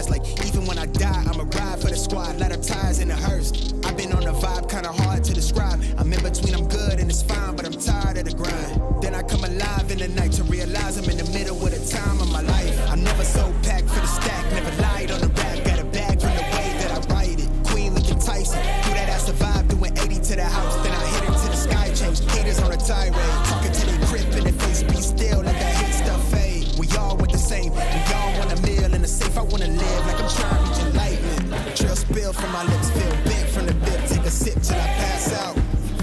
realize, like, even when I die, I'ma ride for the squad, light up tires in the hearse. I've been on the vibe, kinda hard to describe. I'm in between, I'm good and it's fine, but I'm tired of the grind. Then I come alive in the night to realize I'm in the middle of the time of my life. I'm never so packed for the stack, never lied on the rap. Got a bag from the way that I write it. Queen looking Tyson, through that I survived, doing 80 to the house. Then I hit it to the sky, changed haters on a tirade. Talking to their grip in their face, be still, let that hate stuff fade. We all want the same, we all want a meal in the safe. I wanna live like I'm trying to reach enlightenment. Trail spill from my lips, feel bent from the bib. Take a sip till I pass out.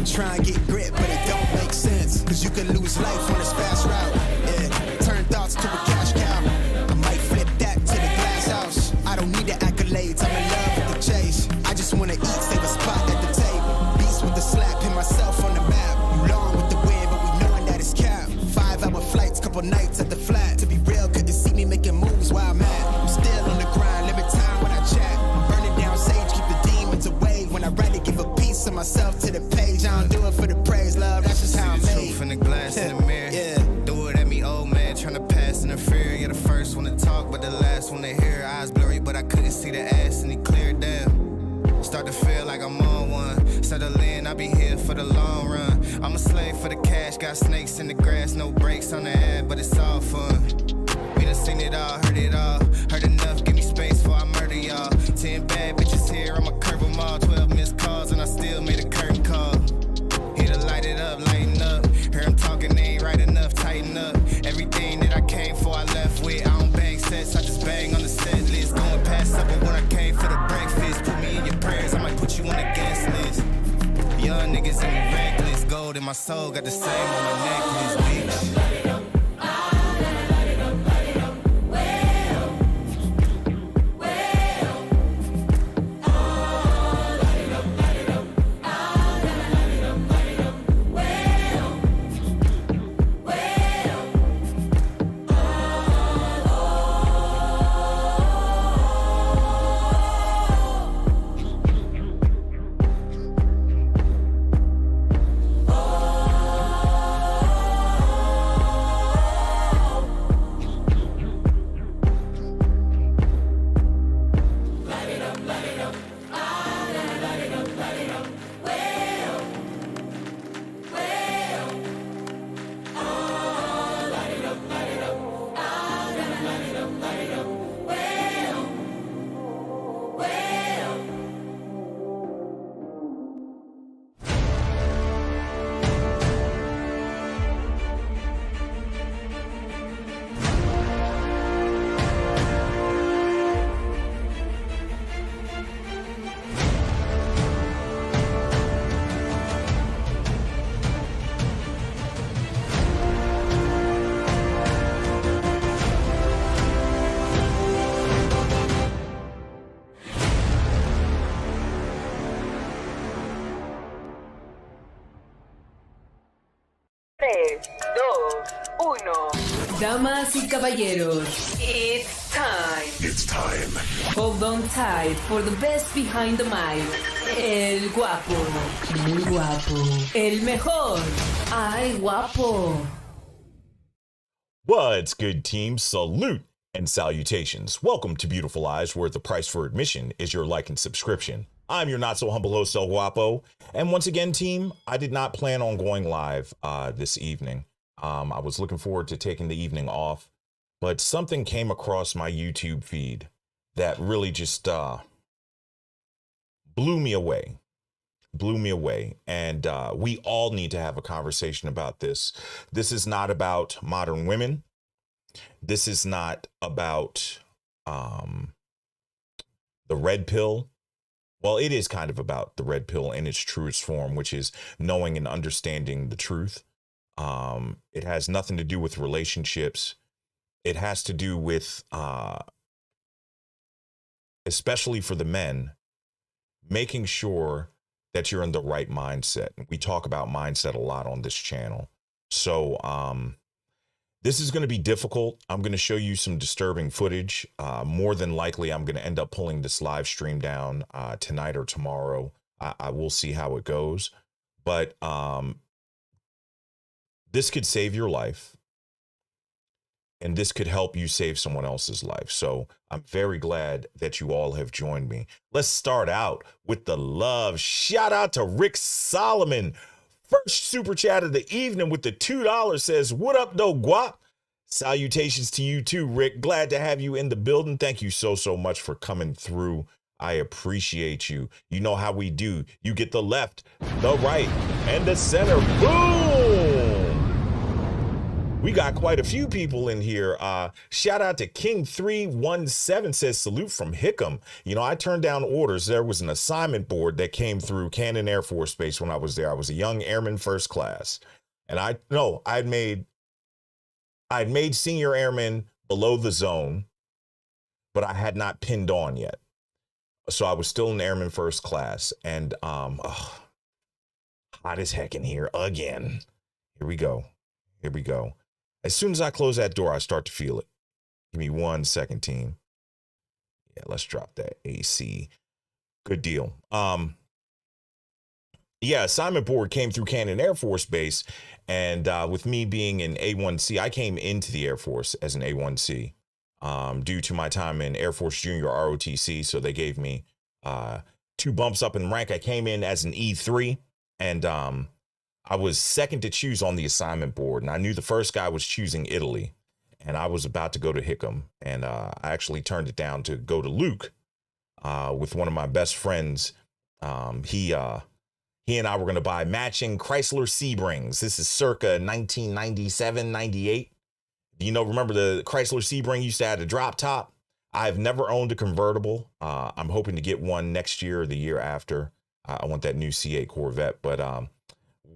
Try and get grit, but it don't make sense. Cause you can lose life on this fast route. Yeah, turn thoughts to a cash cow. I might flip that to the glass house. I don't need the accolades, I'm in love with the chase. I just wanna eat, save a spot at the table. Beast with the slap, pin myself on the map. You long with the wind, but we knowing that it's capped. 5-hour flights, couple nights at the flat. To be real, couldn't see me making moves while I'm at. I'm still on the grind, limit time when I chat. I'm burning down sage, keep the demons away. When I rather give a piece of myself to the page. I don't do it for the praise, love, that's just how I'm made. Truth in the glass in the mirror. Yeah. Do it at me, old man, tryna pass in the fear. You're the first one to talk, but the last one to hear. Eyes blurry, but I couldn't see the ass, and he cleared down. Start to feel like I'm on one. Settle in, I'll be here for the long run. I'm a slave for the cash, got snakes in the grass, no brakes on the ad, but it's all fun. We done seen it all, heard enough, give me space before I murder y'all. 10 bad bitches here, I'ma curve them all. 12 missed calls, and I still made a curtain call. Here to light it up, lighten up. Hear him talking, they ain't right enough, tighten up. Everything that I came for, I left with. I don't bang sets, I just bang on the set list. Going past supper when I came for the breakfast. Put me in your prayers, I might put you on the guest list. Young niggas in me reckless. Gold in my soul, got the same on the necklace, bitch. Damas y caballeros, it's time. It's time. Hold on tight for the best behind the mic. El Guapo. Muy guapo. El mejor. Ay, guapo. What's good, team? Salute and salutations. Welcome to Beautiful Eyes, where the price for admission is your like and subscription. I'm your not so humble host, El Guapo. And once again, team, I did not plan on going live this evening. I was looking forward to taking the evening off, but something came across my YouTube feed that really just blew me away. And we all need to have a conversation about this. This is not about modern women. This is not about the red pill. Well, it is kind of about the red pill in its truest form, which is knowing and understanding the truth. It has nothing to do with relationships. It has to do with, especially for the men, making sure that you're in the right mindset. We talk about mindset a lot on this channel. So this is going to be difficult. I'm going to show you some disturbing footage. More than likely, I'm going to end up pulling this live stream down tonight or tomorrow. I will see how it goes. But this could save your life. and this could help you save someone else's life. So I'm very glad that you all have joined me. Let's start out with the love. Shout out to Rick Solomon. First super chat of the evening with the $2 says, "What up, though, Guap?" Salutations to you too, Rick. Glad to have you in the building. Thank you so much for coming through. I appreciate you. You know how we do. You get the left, the right, and the center. Boom! We got quite a few people in here. Shout out to King317 says, "Salute from Hickam." You know, I turned down orders. There was an assignment board that came through Cannon Air Force Base when I was there. I was a young airman first class. And I'd made senior airman below the zone, but I had not pinned on yet. So I was still an airman first class. And hot as heck in here again. Here we go. As soon as I close that door, I start to feel it. Give me 1 second, team. Yeah, let's drop that AC. Good deal. Yeah, assignment board came through Cannon Air Force Base. And with me being an A1C, I came into the Air Force as an A1C due to my time in Air Force Junior ROTC. So they gave me 2 bumps up in rank. I came in as an E3, and I was second to choose on the assignment board, and I knew the first guy was choosing Italy, and I was about to go to Hickam, and I actually turned it down to go to Luke with one of my best friends. He and I were going to buy matching Chrysler Seabrings. This is circa 1997, 98. Remember the Chrysler Sebring used to have a drop top? I've never owned a convertible. I'm hoping to get one next year or the year after. I want that new C8 Corvette, but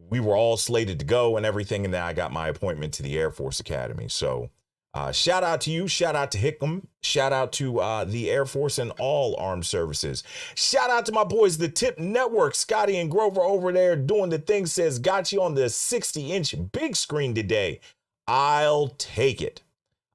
we were all slated to go and everything, and then I got my appointment to the Air Force Academy. So shout out to you, shout out to Hickam, shout out to the Air Force and all armed services. Shout out to my boys, the Tip Network, Scotty and Grover over there doing the thing. Says, "Got you on the 60-inch big screen today." I'll take it.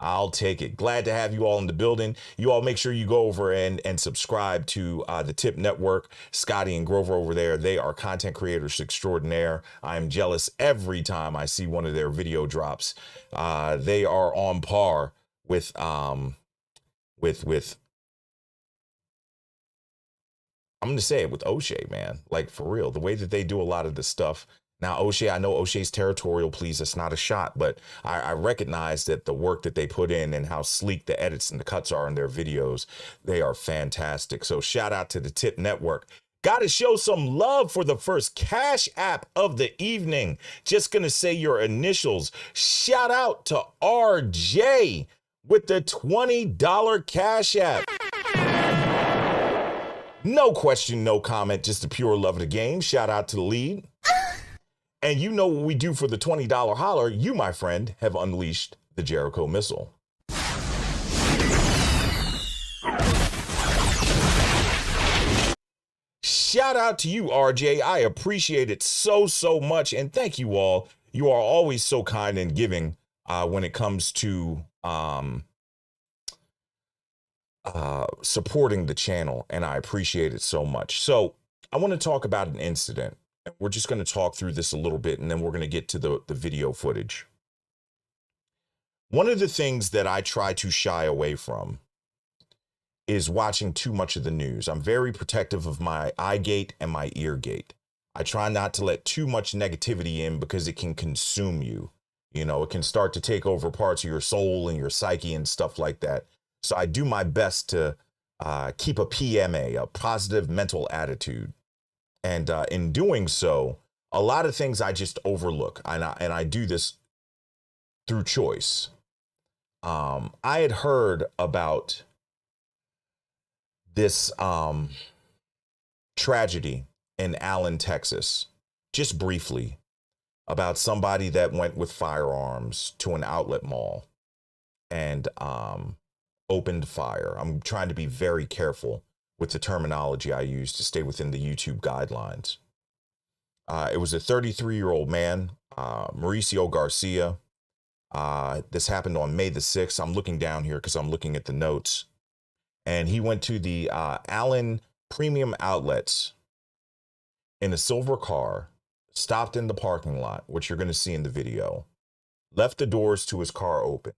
Glad to have you all in the building. You all make sure you go over and subscribe to the Tip Network. Scotty and Grover over there, they are content creators extraordinaire. I am jealous every time I see one of their video drops. They are on par with I'm going to say it, with O'Shea, man. Like, for real, the way that they do a lot of the stuff. Now, O'Shea, I know O'Shea's territorial, please, that's not a shot, but I recognize that the work that they put in and how sleek the edits and the cuts are in their videos, they are fantastic. So shout out to the Tip Network. Got to show some love for the first Cash App of the evening. Just going to say your initials. Shout out to RJ with the $20 Cash App. No question, no comment, just the pure love of the game. Shout out to the lead. And you know what we do for the $20 holler. You, my friend, have unleashed the Jericho missile. Shout out to you, RJ. I appreciate it so much. And thank you all. You are always so kind and giving when it comes to supporting the channel. And I appreciate it so much. So I want to talk about an incident. We're just going to talk through this a little bit, and then we're going to get to the video footage. One of the things that I try to shy away from is watching too much of the news. I'm very protective of my eye gate and my ear gate. I try not to let too much negativity in because it can consume you. You know, it can start to take over parts of your soul and your psyche and stuff like that. So I do my best to keep a PMA, a positive mental attitude. And in doing so, a lot of things I just overlook, and I do this through choice. I had heard about this tragedy in Allen, Texas, just briefly, about somebody that went with firearms to an outlet mall and opened fire. I'm trying to be very careful with the terminology I use to stay within the YouTube guidelines. It was a 33-year-old man, Mauricio Garcia. This happened on May the 6th. I'm looking down here because I'm looking at the notes. And he went to the Allen Premium Outlets in a silver car, stopped in the parking lot, which you're going to see in the video, left the doors to his car open,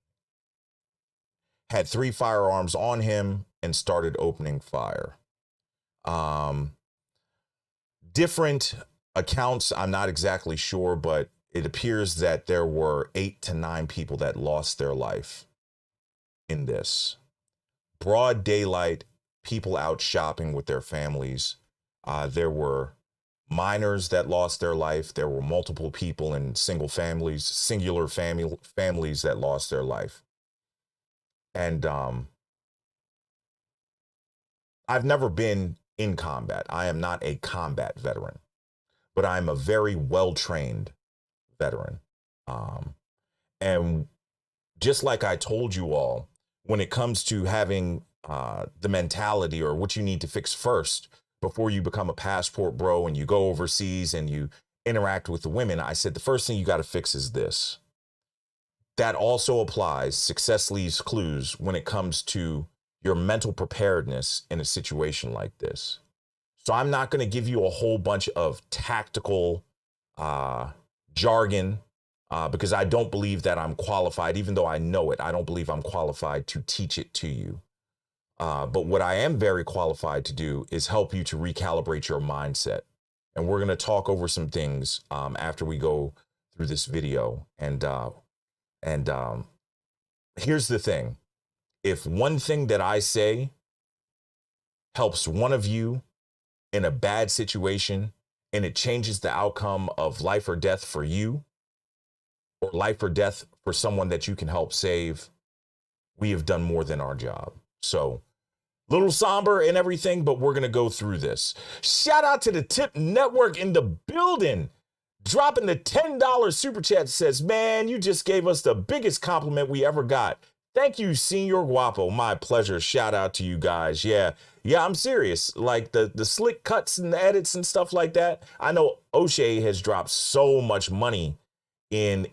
had 3 firearms on him and started opening fire. Different accounts, I'm not exactly sure, but it appears that there were 8 to 9 people that lost their life in this. Broad daylight, people out shopping with their families. There were minors that lost their life. There were multiple people in singular families that lost their life. And I've never been in combat. I am not a combat veteran, but I'm a very well-trained veteran. And just like I told you all, when it comes to having the mentality or what you need to fix first before you become a passport bro and you go overseas and you interact with the women, I said the first thing you got to fix is this. That also applies, success leaves clues, when it comes to your mental preparedness in a situation like this. So I'm not going to give you a whole bunch of tactical jargon because I don't believe that I'm qualified, even though I know it. I don't believe I'm qualified to teach it to you. But what I am very qualified to do is help you to recalibrate your mindset. And we're going to talk over some things after we go through this video. And here's the thing. If one thing that I say helps one of you in a bad situation and it changes the outcome of life or death for you or life or death for someone that you can help save, we have done more than our job. So little somber and everything, but we're going to go through this. Shout out to the Tip Network in the building. Dropping the $10 super chat says, man, you just gave us the biggest compliment we ever got. Thank you, Senior Guapo. My pleasure. Shout out to you guys. Yeah, I'm serious. Like the slick cuts and the edits and stuff like that. I know O'Shea has dropped so much money in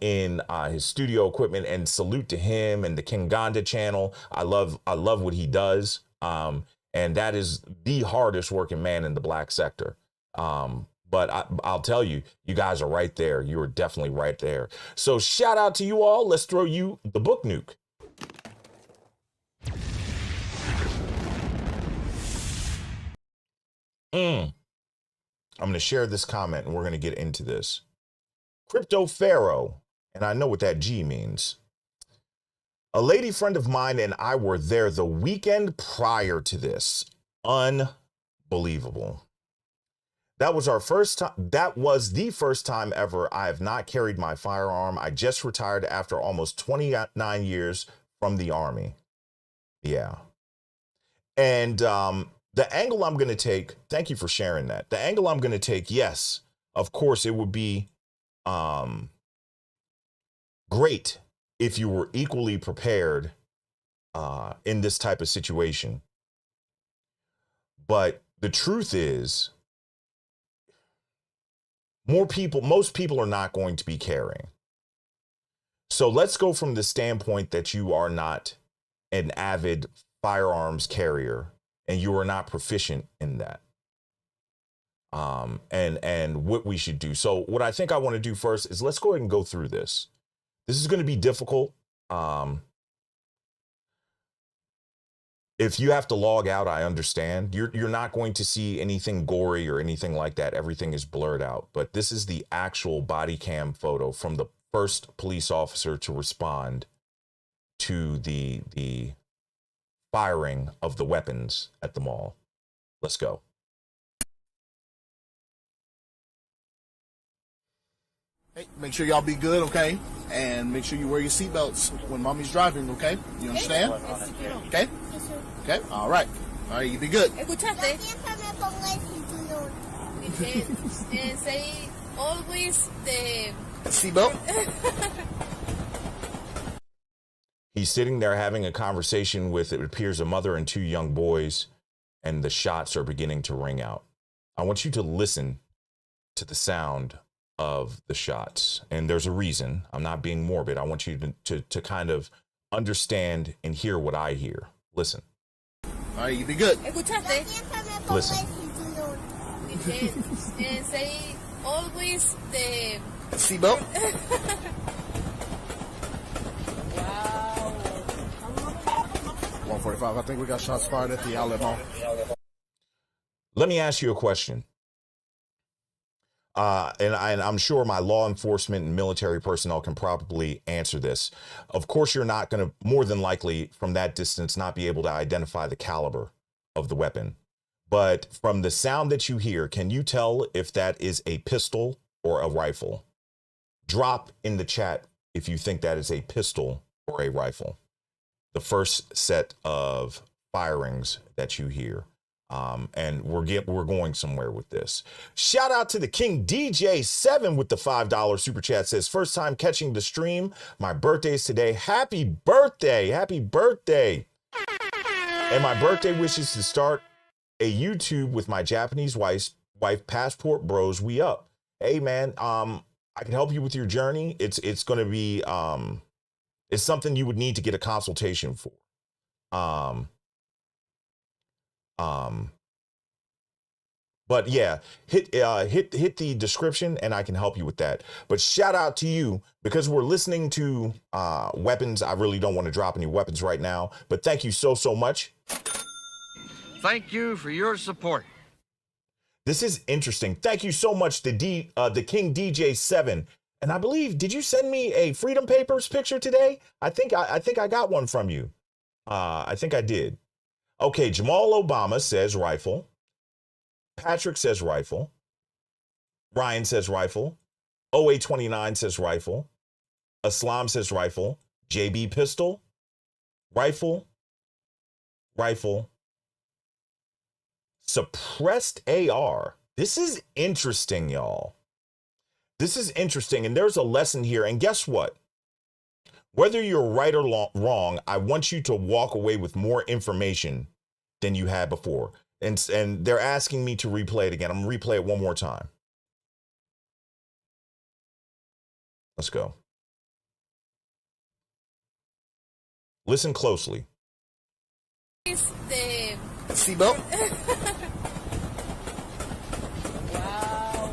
his studio equipment, and salute to him and the Kinganda channel. I love what he does. And that is the hardest working man in the black sector. But I'll tell you, you guys are right there. You are definitely right there. So shout out to you all. Let's throw you the book nuke. I'm going to share this comment and we're going to get into this. Crypto Pharaoh, and I know what that G means. A lady friend of mine and I were there the weekend prior to this. Unbelievable. That was our first time. That was the first time ever I have not carried my firearm. I just retired after almost 29 years from the Army. Yeah. And the angle I'm going to take, thank you for sharing that. The angle I'm going to take, yes, of course, it would be great if you were equally prepared in this type of situation. But the truth is, most people are not going to be carrying. So let's go from the standpoint that you are not an avid firearms carrier and you are not proficient in that. And what we should do. So what I think I want to do first is let's go ahead and go through this. This is going to be difficult. If you have to log out, I understand. You're not going to see anything gory or anything like that. Everything is blurred out. But this is the actual body cam photo from the first police officer to respond to the firing of the weapons at the mall. Let's go. Hey, make sure y'all be good, okay? And make sure you wear your seatbelts when mommy's driving, okay? You understand? Okay? Okay? All right. All right, you be good. ¿Escuchaste? And say always the Seatbelt? He's sitting there having a conversation with, it appears, a mother and 2 young boys, and the shots are beginning to ring out. I want you to listen to the sound of the shots. And there's a reason. I'm not being morbid. I want you to kind of understand and hear what I hear. Listen. All right, you be good. ¿Escuchaste? Listen. And say always the Seatbelt? wow. 145. I think we got shots fired at the outlet mall. Let me ask you a question. And I'm sure my law enforcement and military personnel can probably answer this. Of course, you're not going to, more than likely, from that distance, not be able to identify the caliber of the weapon. But from the sound that you hear, can you tell if that is a pistol or a rifle? Drop in the chat if you think that is a pistol or a rifle. The first set of firings that you hear. And we're going somewhere with this. Shout out to the King DJ 7 with the $5 super chat. Says, first time catching the stream. My birthday's today. Happy birthday. Happy birthday. And my birthday wishes to start a YouTube with my Japanese wife, Passport Bros. We up. Hey man, I can help you with your journey. It's going to be it's something you would need to get a consultation for. But yeah, hit the description and I can help you with that. But shout out to you because we're listening to weapons. I really don't want to drop any weapons right now, but thank you so much. Thank you for your support. This is interesting. Thank you so much, the King DJ 7. And I believe, did you send me a Freedom Papers picture today? I think I got one from you. I think I did. Okay, Jamal Obama says rifle. Patrick says rifle. Ryan says rifle. OA29 says rifle. Islam says rifle. JB pistol. Rifle. Rifle. Suppressed AR. This is interesting, y'all. This is interesting. And there's a lesson here. And guess what? Whether you're right or wrong, I want you to walk away with more information than you had before. And they're asking me to replay it again. I'm going to replay it one more time. Let's go. Listen closely. Is the Seatbelt. wow.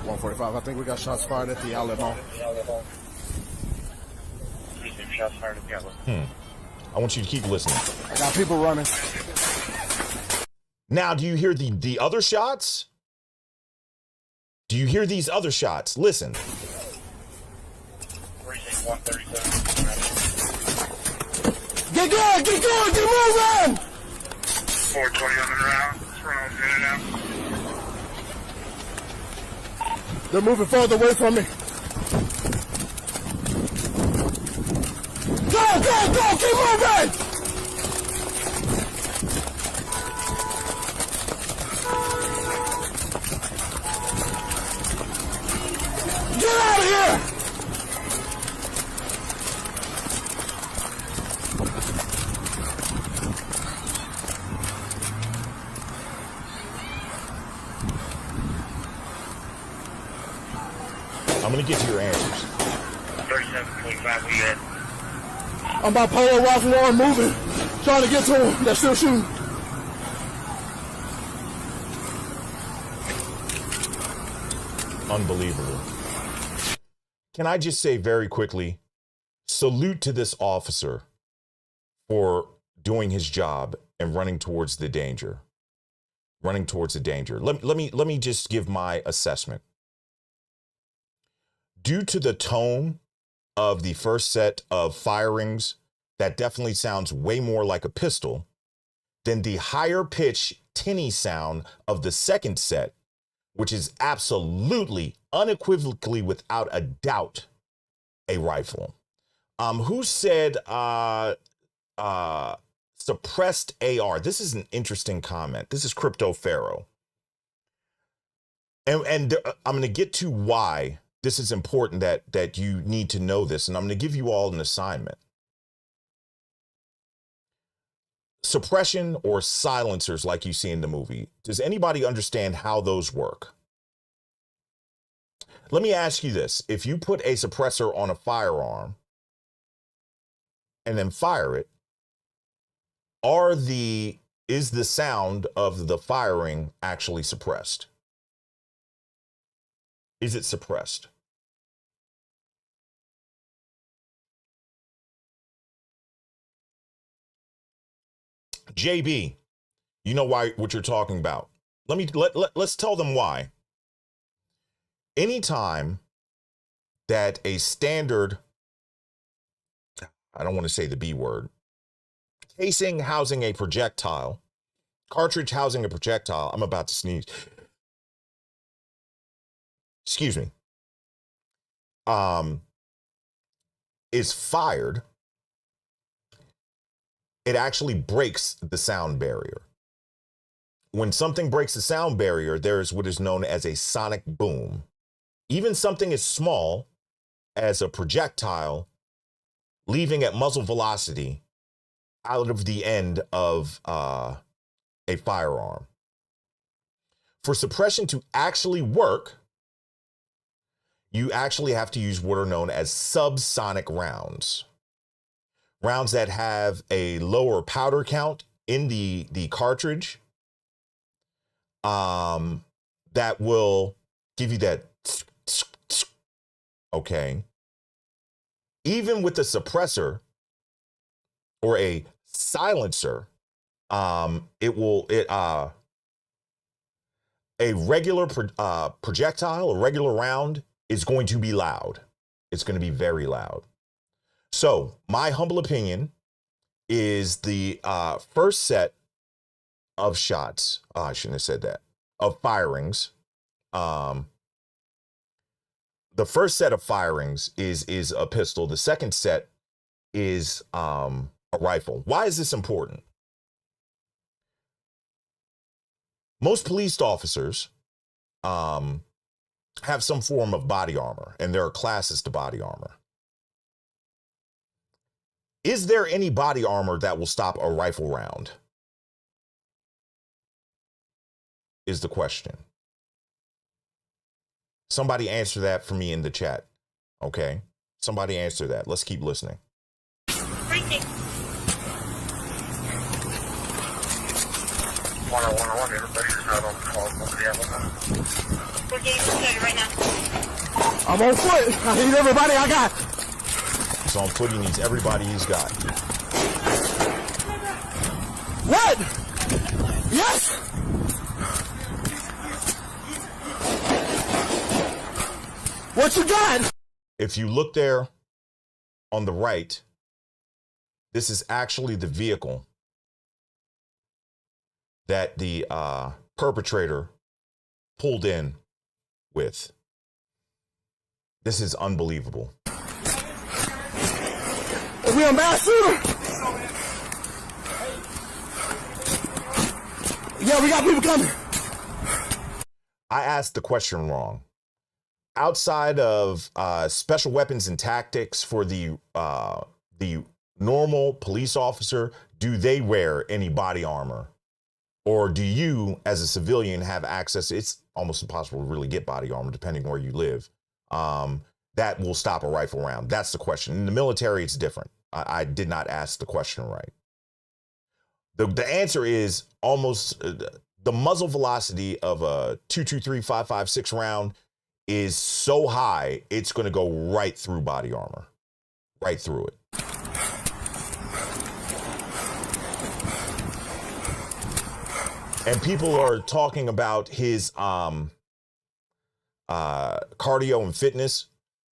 145. I think we got shots fired at the outlet mall. I want you to keep listening. I got people running. Now, do you hear the other shots? Do you hear these other shots? Listen. Get going, get going, get moving! 420 on the round. Round in and out. They're moving farther away from me. Go, go, go, keep moving! Get out of here! I'm going to get to your answers. 37.5, we good. I'm bipolar, Ralph Lauren moving. Trying to get to them. They're still shooting. Unbelievable. Can I just say very quickly, salute to this officer for doing his job and running towards the danger. Running towards the danger. Let me just give my assessment. Due to the tone of the first set of firings, that definitely sounds way more like a pistol than the higher pitch tinny sound of the second set, which is absolutely, unequivocally, without a doubt, a rifle. Who said suppressed AR? This is an interesting comment. This is Crypto Pharaoh. And I'm going to get to why this is important that you need to know this. And I'm going to give you all an assignment. Suppression or silencers like you see in the movie. Does anybody understand how those work? Let me ask you this. If you put a suppressor on a firearm and then fire it, is the sound of the firing actually suppressed? Is it suppressed? JB, you know why what you're talking about. Let's tell them why. Anytime that a standard, I don't want to say the B word, casing housing a projectile, cartridge housing a projectile, I'm about to sneeze. Excuse me. Is fired, it actually breaks the sound barrier. When something breaks the sound barrier, there's what is known as a sonic boom. Even something as small as a projectile leaving at muzzle velocity out of the end of a firearm. For suppression to actually work, you actually have to use what are known as subsonic rounds. Rounds that have a lower powder count in the cartridge, that will give you that, okay. Even with a suppressor or a silencer, a regular projectile, a regular round is going to be loud. It's going to be very loud. So my humble opinion is the first set of shots, I shouldn't have said that, of firings. The first set of firings is a pistol. The second set is a rifle. Why is this important? Most police officers have some form of body armor, and there are classes to body armor. Is there any body armor that will stop a rifle round? Is the question. Somebody answer that for me in the chat. Okay? Somebody answer that. Let's keep listening. Everything. 101, everybody's not on the call. Nobody else. We're getting started right now. I'm on foot. I need everybody I got. He's on foot. He needs everybody he's got. What? Yes. What you got? If you look there on the right, this is actually the vehicle that the perpetrator pulled in with. This is unbelievable. Are we on mass shooter? Yeah, we got people coming. I asked the question wrong. Outside of special weapons and tactics for the normal police officer, do they wear any body armor? Or do you, as a civilian, have access? It's almost impossible to really get body armor, depending where you live. That will stop a rifle round. That's the question. In the military, it's different. I did not ask the question right. The answer is almost the muzzle velocity of a 223 5.56 round is so high, it's going to go right through body armor, right through it. And people are talking about his cardio and fitness.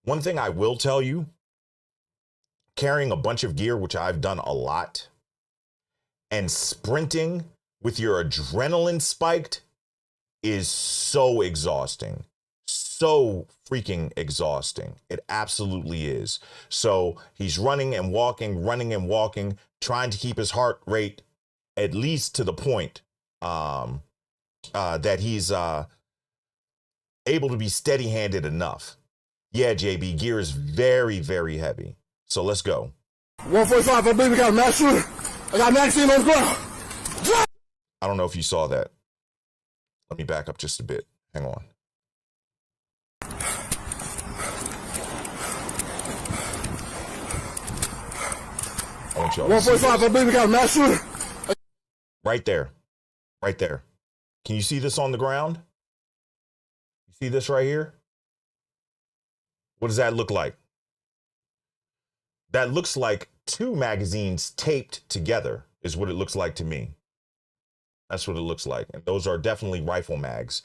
One thing I will tell you, carrying a bunch of gear, which I've done a lot, and sprinting with your adrenaline spiked is so exhausting. So freaking exhausting. It absolutely is. So he's running and walking, trying to keep his heart rate at least to the point that he's able to be steady-handed enough. Yeah, JB, gear is very, very heavy. So let's go. 145, I believe we got a mass shooter. I got magazine on the ground. I don't know if you saw that. Let me back up just a bit. Hang on. I want y'all to see 145, I believe we got a mass shooter. right there. Right there. Can you see this on the ground? You see this right here? What does that look like? That looks like two magazines taped together is what it looks like to me. That's what it looks like. And those are definitely rifle mags,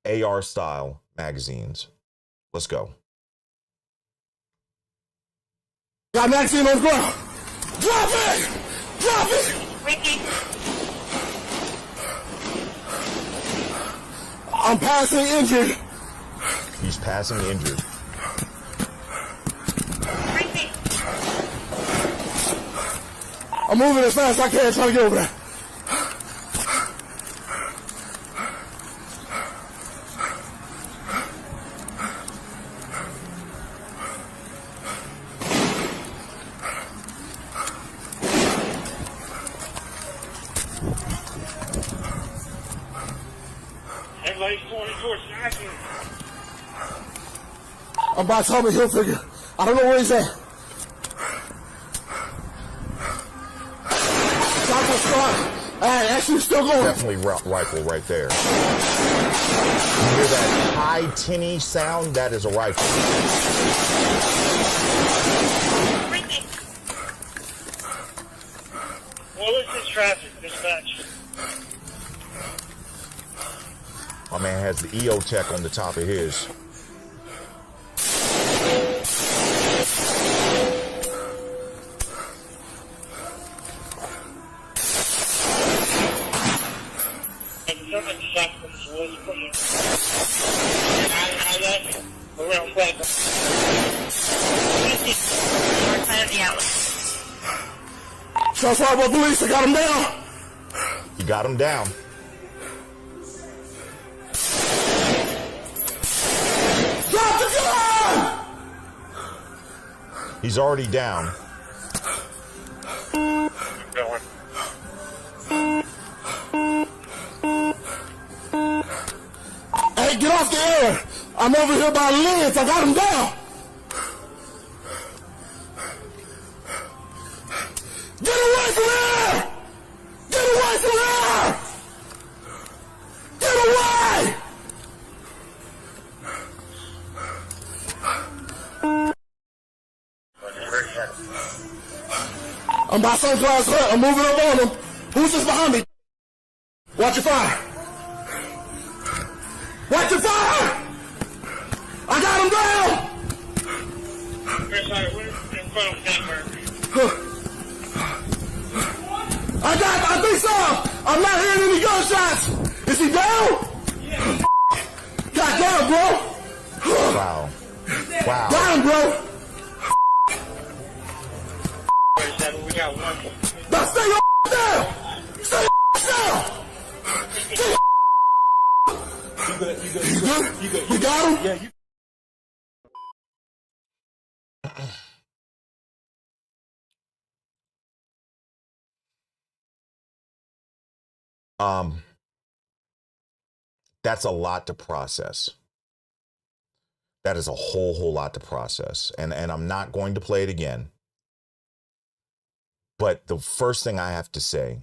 AR style magazines. Let's go. Got magazine on the ground. Drop it! Drop it! Ricky. I'm passing injured. He's passing injured. Ricky. I'm moving as fast as I can trying to get over there. Everybody's going towards Jackson. I'm by Tommy Hilfiger. I don't know where he's at. Rifle squad. Actually still going. Definitely rifle right there. You hear that high tinny sound? That is a rifle. Ricky. Well, this is traffic dispatch. My man has the EO tech on the top of his. Shots fired by police. I got him down. You got him down. Drop the gun! He's already down. Going. Hey, get off the air. I'm over here by Liz. I got him down. Get away from there! Get away from there! Get away! I'm by Sunflower's Hut. I'm moving up on him. Who's this behind me? Watch your fire. Watch your fire! I got him down! Chris, we're in front of Denver. I think so! I'm not hearing any gunshots! Is he down? Yeah. God damn, bro! Wow. Wow. Got him, bro! We got one. Now stay your down! Stay your down! You good? You got him? Yeah, you. That's a lot to process. That is a whole lot to process. And I'm not going to play it again. But the first thing I have to say,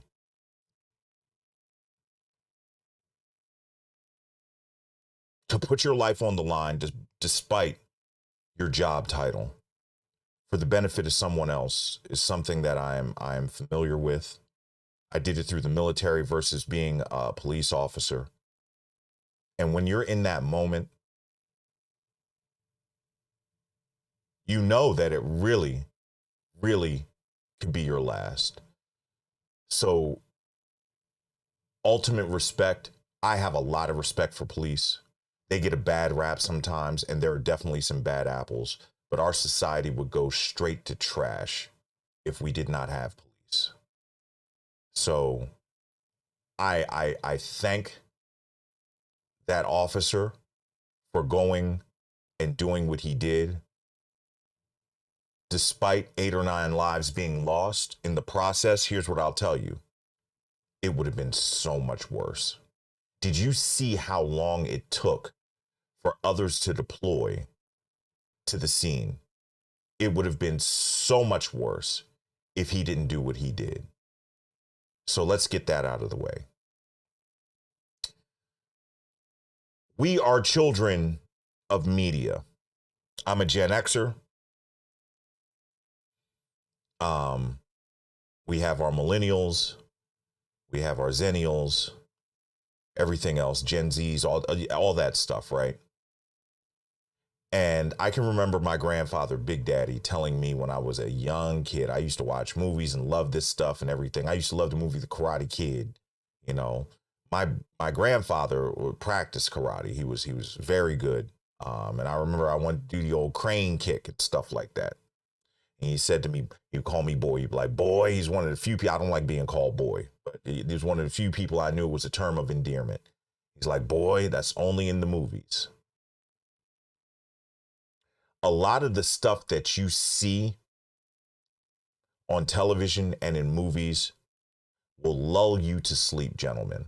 to put your life on the line despite your job title for the benefit of someone else is something that I am familiar with. I did it through the military versus being a police officer. And when you're in that moment, you know that it really could be your last. So, ultimate respect. I have a lot of respect for police. They get a bad rap sometimes, and there are definitely some bad apples. But our society would go straight to trash if we did not have police. So, I thank that officer for going and doing what he did. Despite 8 or 9 lives being lost in the process, here's what I'll tell you. It would have been so much worse. Did you see how long it took for others to deploy to the scene? It would have been so much worse if he didn't do what he did. So let's get that out of the way. We are children of media. I'm a Gen Xer. We have our millennials, we have our zennials, everything else, Gen Zs, all that stuff, right? And I can remember my grandfather, Big Daddy, telling me when I was a young kid, I used to watch movies and love this stuff and everything. I used to love the movie The Karate Kid. You know, my grandfather would practice karate. He was very good. And I remember I wanted to do the old crane kick and stuff like that. And he said to me, he'd call me boy. He'd be like, boy. He's one of the few people, I don't like being called boy, but he was one of the few people I knew it was a term of endearment. He's like, boy, that's only in the movies. A lot of the stuff that you see on television and in movies will lull you to sleep, gentlemen.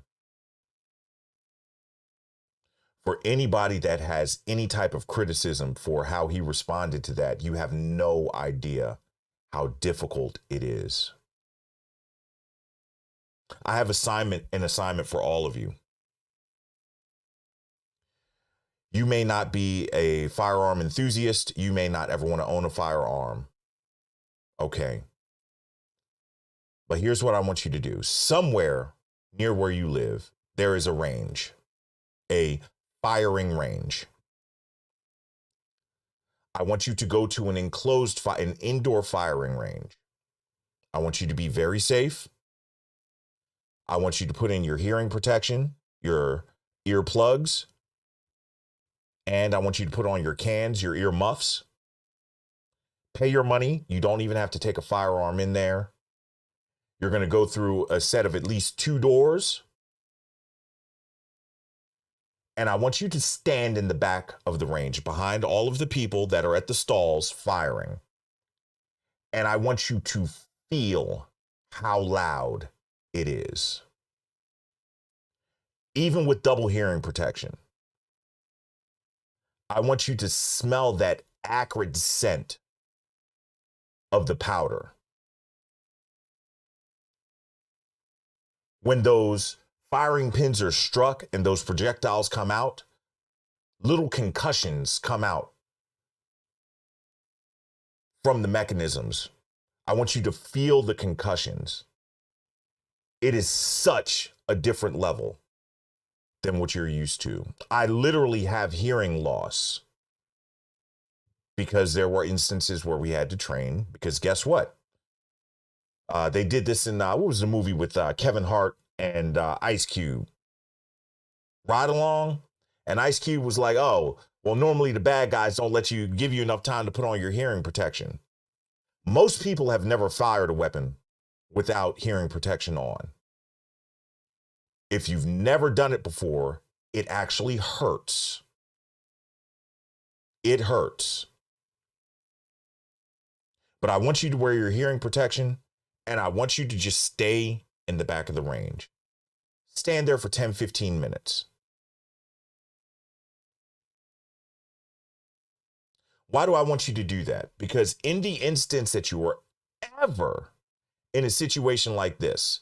For anybody that has any type of criticism for how he responded to that, you have no idea how difficult it is. I have an assignment for all of you. You may not be a firearm enthusiast. You may not ever want to own a firearm. Okay. But here's what I want you to do. Somewhere near where you live, there is a range, a firing range. I want you to go to an an indoor firing range. I want you to be very safe. I want you to put in your hearing protection, your earplugs, and I want you to put on your cans, your ear muffs. Pay your money. You don't even have to take a firearm in there. You're going to go through a set of at least 2 doors. And I want you to stand in the back of the range behind all of the people that are at the stalls firing. And I want you to feel how loud it is. Even with double hearing protection. I want you to smell that acrid scent of the powder. When those firing pins are struck and those projectiles come out, little concussions come out from the mechanisms. I want you to feel the concussions. It is such a different level than what you're used to. I literally have hearing loss because there were instances where we had to train, because guess what? They did this in, what was the movie with Kevin Hart and Ice Cube? Ride Along? And Ice Cube was like, oh, well, normally the bad guys don't give you enough time to put on your hearing protection. Most people have never fired a weapon without hearing protection on. If you've never done it before, it actually hurts. It hurts. But I want you to wear your hearing protection, and I want you to just stay in the back of the range. Stand there for 10, 15 minutes. Why do I want you to do that? Because in the instance that you were ever in a situation like this,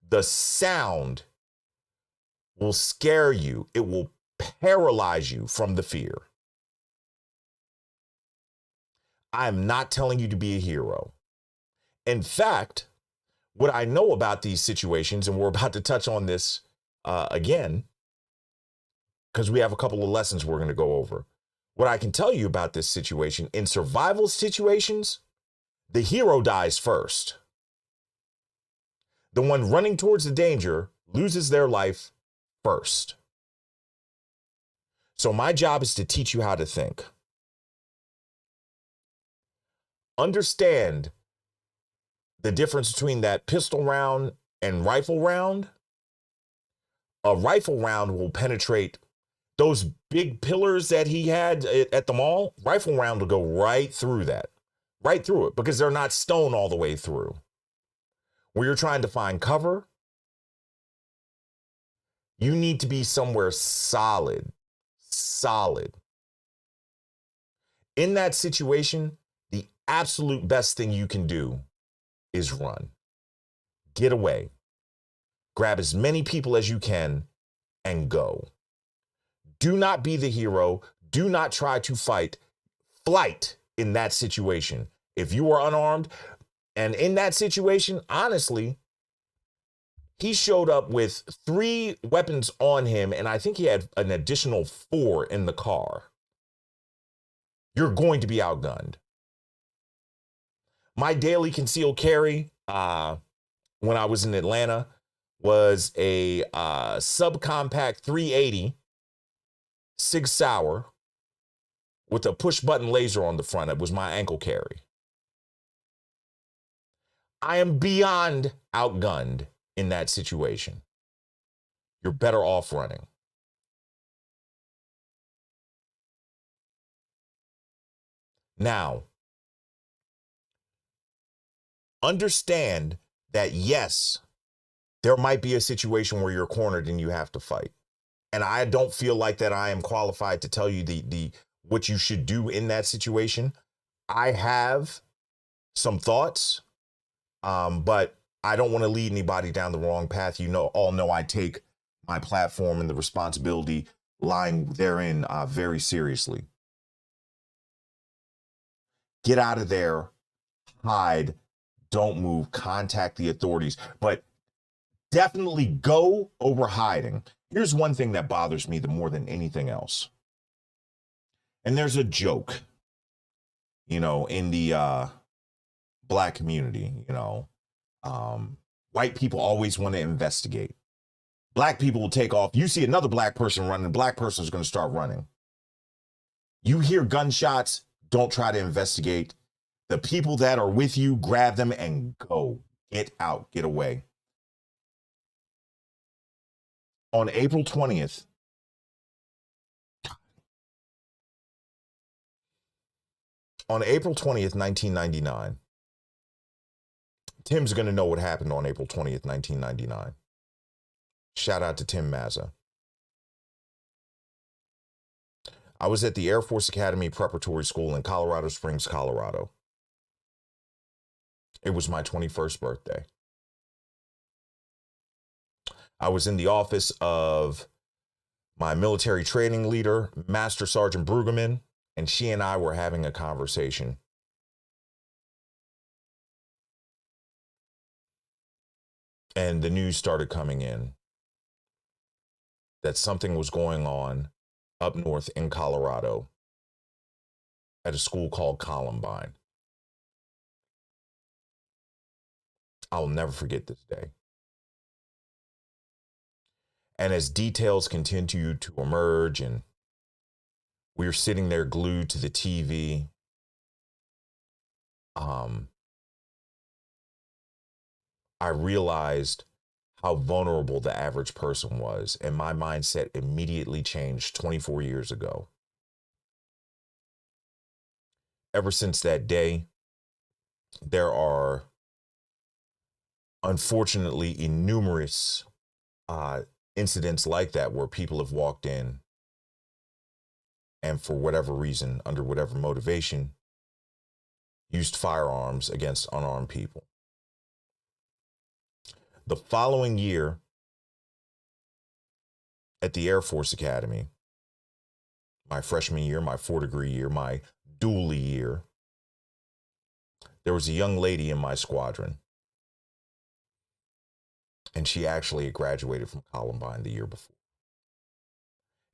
the sound will scare you. It will paralyze you from the fear. I am not telling you to be a hero. In fact, what I know about these situations, and we're about to touch on this again, because we have a couple of lessons we're going to go over. What I can tell you about this situation, in survival situations, the hero dies first. The one running towards the danger loses their life first. So my job is to teach you how to think. Understand the difference between that pistol round and rifle round. A rifle round will penetrate those big pillars that he had at the mall. Rifle round will go right through that, right through it, because they're not stone all the way through. Where you're trying to find cover, you need to be somewhere solid. In that situation, the absolute best thing you can do is run. Get away. Grab as many people as you can and go. Do not be the hero. Do not try to fight. Flight in that situation. If you are unarmed and in that situation, honestly, He showed up with 3 weapons on him, and I think he had an additional 4 in the car. You're going to be outgunned. My daily concealed carry when I was in Atlanta was a subcompact 380 Sig Sauer with a push-button laser on the front. It was my ankle carry. I am beyond outgunned in that situation. You're better off running. Now, understand that yes, there might be a situation where you're cornered and you have to fight. And I don't feel like that I am qualified to tell you the what you should do in that situation. I have some thoughts, but I don't want to lead anybody down the wrong path. You know, all know I take my platform and the responsibility lying therein very seriously. Get out of there, hide, don't move, contact the authorities, but definitely go over hiding. Here's one thing that bothers me more than anything else. And there's a joke, you know, in the black community, you know, white people always want to investigate. Black people will take off. You see another black person running, the black person is going to start running. You hear gunshots, don't try to investigate. The people that are with you, grab them and go. Get out, get away. On April 20th, on April 20th, 1999, Tim's going to know what happened on April 20th, 1999. Shout out to Tim Mazza. I was at the Air Force Academy Preparatory School in Colorado Springs, Colorado. It was my 21st birthday. I was in the office of my military training leader, Master Sergeant Brueggemann, and she and I were having a conversation. And the news started coming in that something was going on up north in Colorado at a school called Columbine. I'll never forget this day. And as details continued to emerge and we were sitting there glued to the TV, I realized how vulnerable the average person was, and my mindset immediately changed 24 years ago. Ever since that day, there are unfortunately innumerous incidents like that where people have walked in and for whatever reason, under whatever motivation, used firearms against unarmed people. The following year at the Air Force Academy, my freshman year, my 4-degree year, my dually year, there was a young lady in my squadron. And she actually had graduated from Columbine the year before.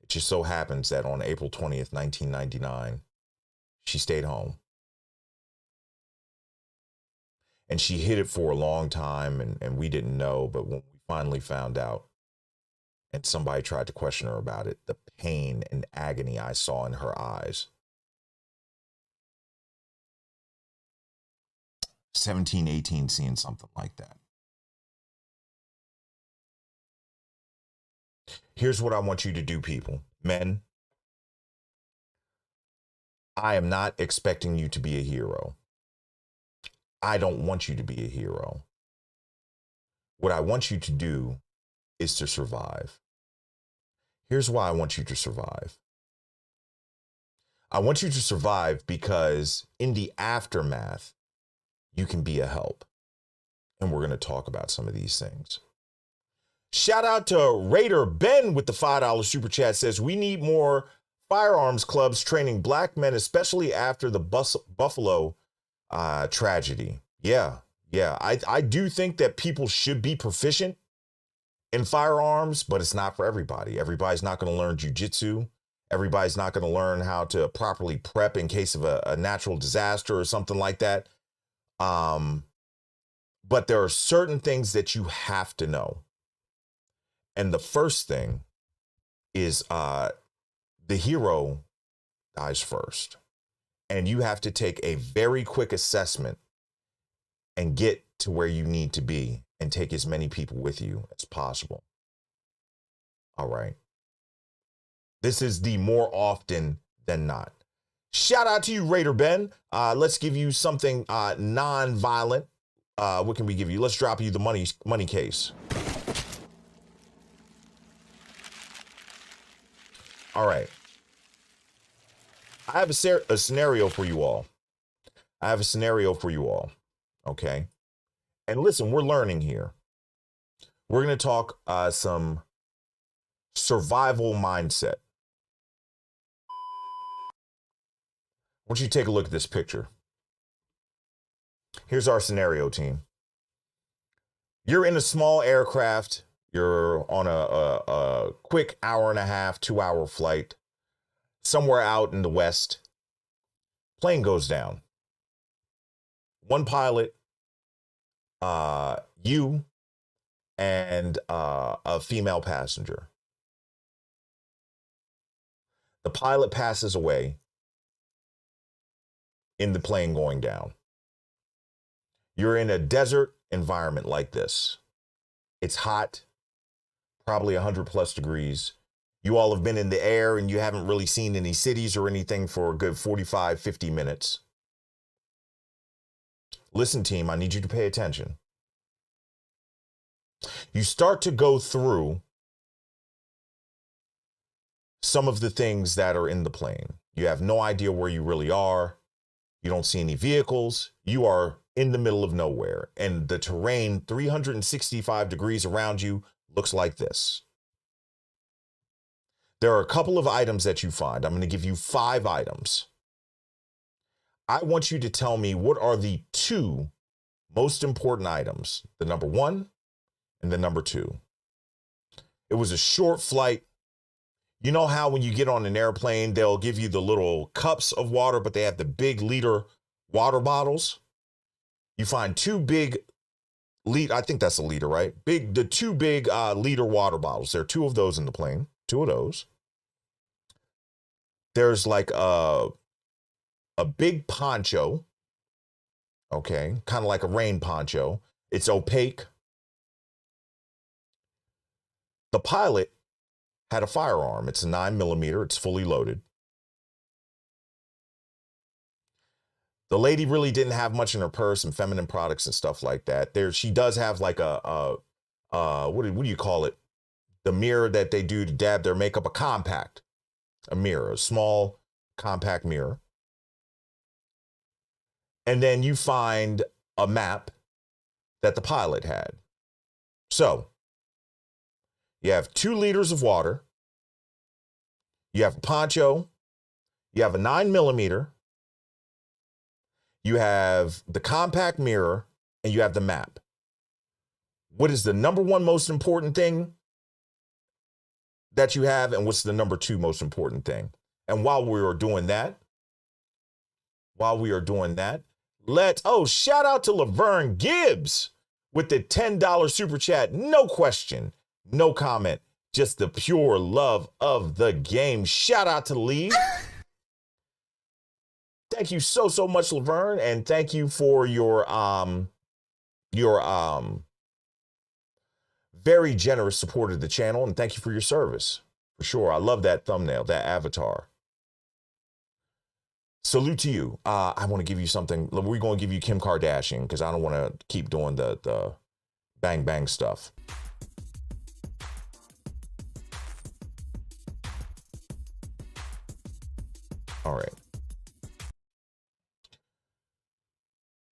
It just so happens that on April 20th, 1999, she stayed home. And she hid it for a long time, and we didn't know. But when we finally found out, and somebody tried to question her about it, the pain and agony I saw in her eyes. 17, 18, seeing something like that. Here's what I want you to do, people. Men, I am not expecting you to be a hero. I don't want you to be a hero. What I want you to do is to survive. Here's why I want you to survive. I want you to survive because in the aftermath, you can be a help. And we're going to talk about some of these things. Shout out to Raider Ben with the $5 super chat. Says, we need more firearms clubs training black men, especially after the Buffalo tragedy. Yeah. I do think that people should be proficient in firearms, but it's not for everybody. Everybody's not going to learn jujitsu. Everybody's not going to learn how to properly prep in case of a natural disaster or something like that. But there are certain things that you have to know. And the first thing is the hero dies first. And you have to take a very quick assessment and get to where you need to be and take as many people with you as possible. All right. This is the more often than not. Shout out to you, Raider Ben. Let's give you something non-violent. What can we give you? Let's drop you the money case. All right. I have a scenario for you all. Okay. And listen, we're learning here. We're going to talk some survival mindset. I want you to take a look at this picture. Here's our scenario, team. You're in a small aircraft. You're on a quick 1.5 hour, 2 hour flight somewhere out in the West. Plane goes down. One pilot, you, and a female passenger. The pilot passes away in the plane going down. You're in a desert environment like this. It's hot, probably 100+ degrees. You all have been in the air and you haven't really seen any cities or anything for a good 45, 50 minutes. Listen, team, I need you to pay attention. You start to go through some of the things that are in the plane. You have no idea where you really are. You don't see any vehicles. You are in the middle of nowhere. And the terrain, 365 degrees around you, looks like this. There are a couple of items that you find. I'm going to give you 5 items. I want you to tell me what are the 2 most important items, the number 1 and the number 2. It was a short flight. You know how when you get on an airplane, they'll give you the little cups of water, but they have the big liter water bottles. You find 2 big liter, I think that's a liter, right? The 2 big liter water bottles. There are 2 of those in the plane, 2 of those. There's like a big poncho, okay, kind of like a rain poncho. It's opaque. The pilot had a firearm. It's a 9mm. It's fully loaded. The lady really didn't have much in her purse and feminine products and stuff like that. She does have like what do you call it? The mirror that they do to dab their makeup, a mirror, a small compact mirror. And then you find a map that the pilot had. So you have 2 liters of water. You have a poncho. You have a 9mm. You have the compact mirror and you have the map. What is the number 1 most important thing that you have? And what's the number 2 most important thing? And while we are doing that, shout out to Laverne Gibbs with the $10 super chat. No question, no comment, just the pure love of the game. Shout out to Lee. Thank you so much, Laverne, and thank you for your very generous support of the channel, and thank you for your service. For sure. I love that thumbnail, that avatar. Salute to you. I want to give you something. We're going to give you Kim Kardashian because I don't want to keep doing the bang bang stuff. All right.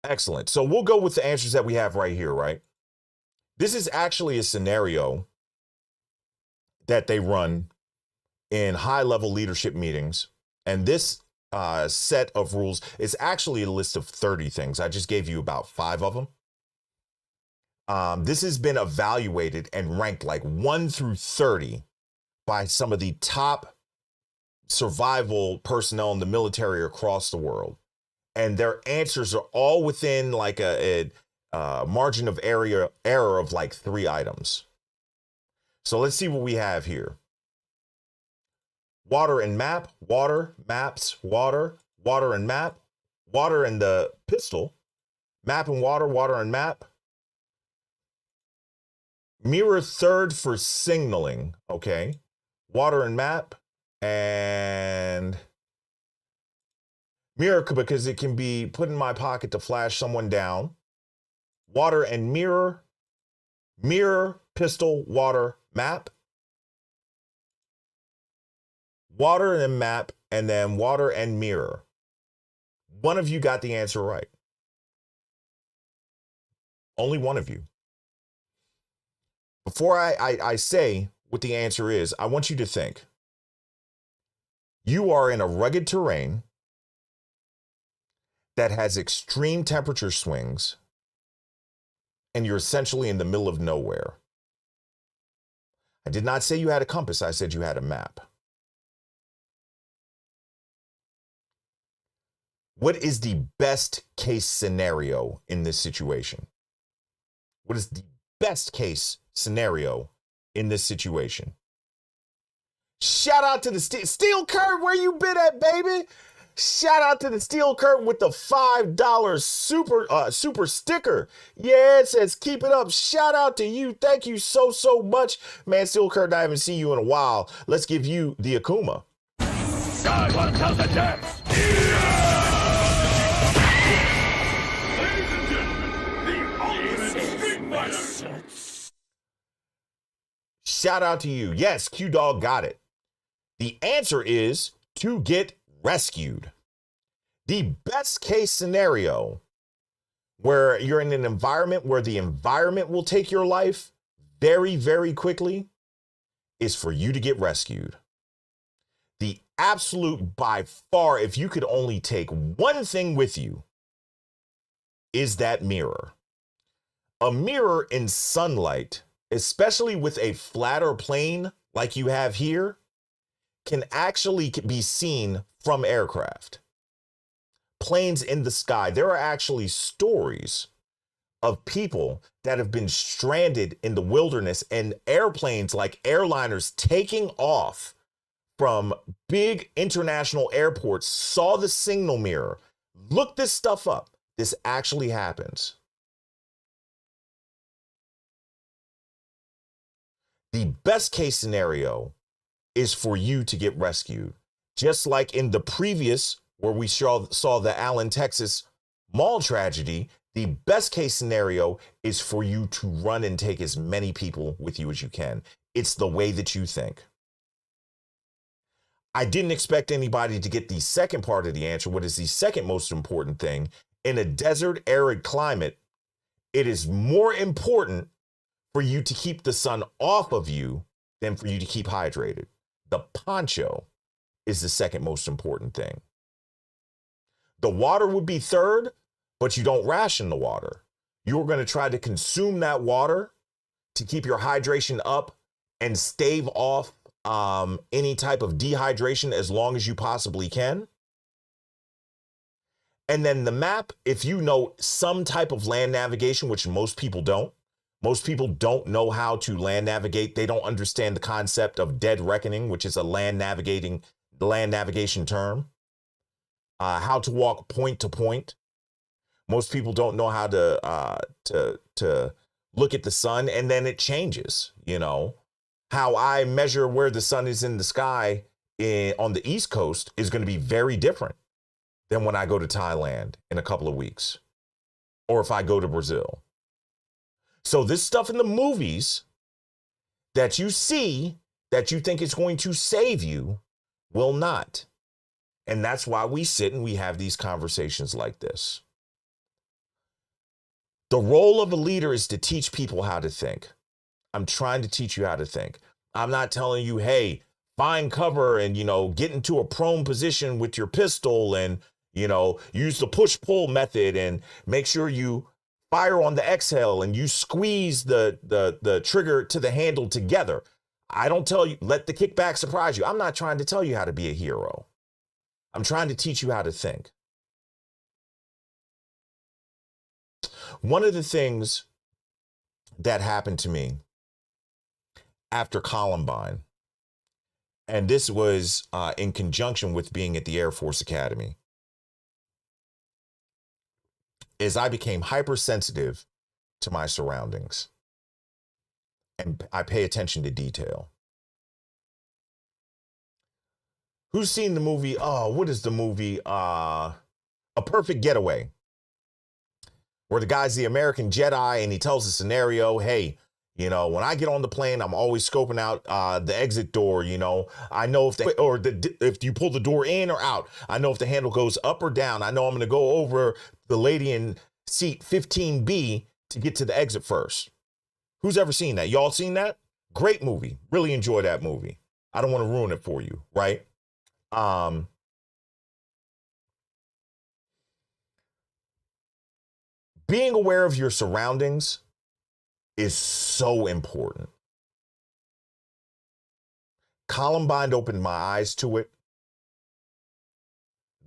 Excellent. So we'll go with the answers that we have right here, right? This is actually a scenario that they run in high-level leadership meetings. And this set of rules is actually a list of 30 things. I just gave you about 5 of them. This has been evaluated and ranked like 1 through 30 by some of the top survival personnel in the military across the world. And their answers are all within like a margin of error of like 3 items. So let's see what we have here. Water and map, water, maps, water, water and map, water and the pistol, map and water, water and map. Mirror third for signaling, okay. Water and map, and mirror because it can be put in my pocket to flash someone down. Water and mirror, mirror, pistol, water, map. Water and map, and then water and mirror. One of you got the answer right. Only one of you. Before I say what the answer is, I want you to think. You are in a rugged terrain that has extreme temperature swings, and you're essentially in the middle of nowhere. I did not say you had a compass, I said you had a map. What is the best case scenario in this situation? What is the best case scenario in this situation? Shout out to the Steel Curtain, where you been at, baby? Shout out to the Steel Curtain with the $5 super sticker. Yeah, it says keep it up. Shout out to you. Thank you so much. Man, Steel Curtain, I haven't seen you in a while. Let's give you the Akuma. God, what comes the next? Shout out to you. Yes, Q-Dog got it. The answer is to get rescued. The best case scenario where you're in an environment where the environment will take your life very, very quickly is for you to get rescued. The absolute, by far, if you could only take one thing with you, is that mirror. A mirror in sunlight, especially with a flatter plane like you have here, can actually be seen from aircraft. Planes in the sky. There are actually stories of people that have been stranded in the wilderness and airplanes like airliners taking off from big international airports saw the signal mirror. Look this stuff up. This actually happens. The best case scenario is for you to get rescued. Just like in the previous, where we saw the Allen, Texas mall tragedy, the best case scenario is for you to run and take as many people with you as you can. It's the way that you think. I didn't expect anybody to get the second part of the answer. What is the second most important thing? In a desert, arid climate, it is more important for you to keep the sun off of you than for you to keep hydrated. The poncho is the second most important thing. The water would be third, but you don't ration the water. You're going to try to consume that water to keep your hydration up and stave off any type of dehydration as long as you possibly can. And then the map, if you know some type of land navigation, which most people don't. Most people don't know how to land navigate. They don't understand the concept of dead reckoning, which is a land navigation term. How to walk point to point. Most people don't know how to look at the sun, and then it changes. You know, how I measure where the sun is in the sky on the East Coast is going to be very different than when I go to Thailand in a couple of weeks, or if I go to Brazil. So this stuff in the movies that you see that you think is going to save you will not. And that's why we sit and we have these conversations like this. The role of a leader is to teach people how to think. I'm trying to teach you how to think. I'm not telling you, hey, find cover and, get into a prone position with your pistol and, use the push-pull method and make sure you fire on the exhale and you squeeze the trigger to the handle together. I don't tell you, let the kickback surprise you. I'm not trying to tell you how to be a hero. I'm trying to teach you how to think. One of the things that happened to me after Columbine, and this was in conjunction with being at the Air Force Academy, is I became hypersensitive to my surroundings. And I pay attention to detail. Who's seen the movie? Oh, what is the movie? A Perfect Getaway. Where the guy's the American Jedi and he tells the scenario, hey, you know, when I get on the plane, I'm always scoping out the exit door, you know. I know if you pull the door in or out. I know if the handle goes up or down. I know I'm going to go over the lady in seat 15B to get to the exit first. Who's ever seen that? Y'all seen that? Great movie. Really enjoy that movie. I don't want to ruin it for you, right? Being aware of your surroundings is so important. Columbine opened my eyes to it.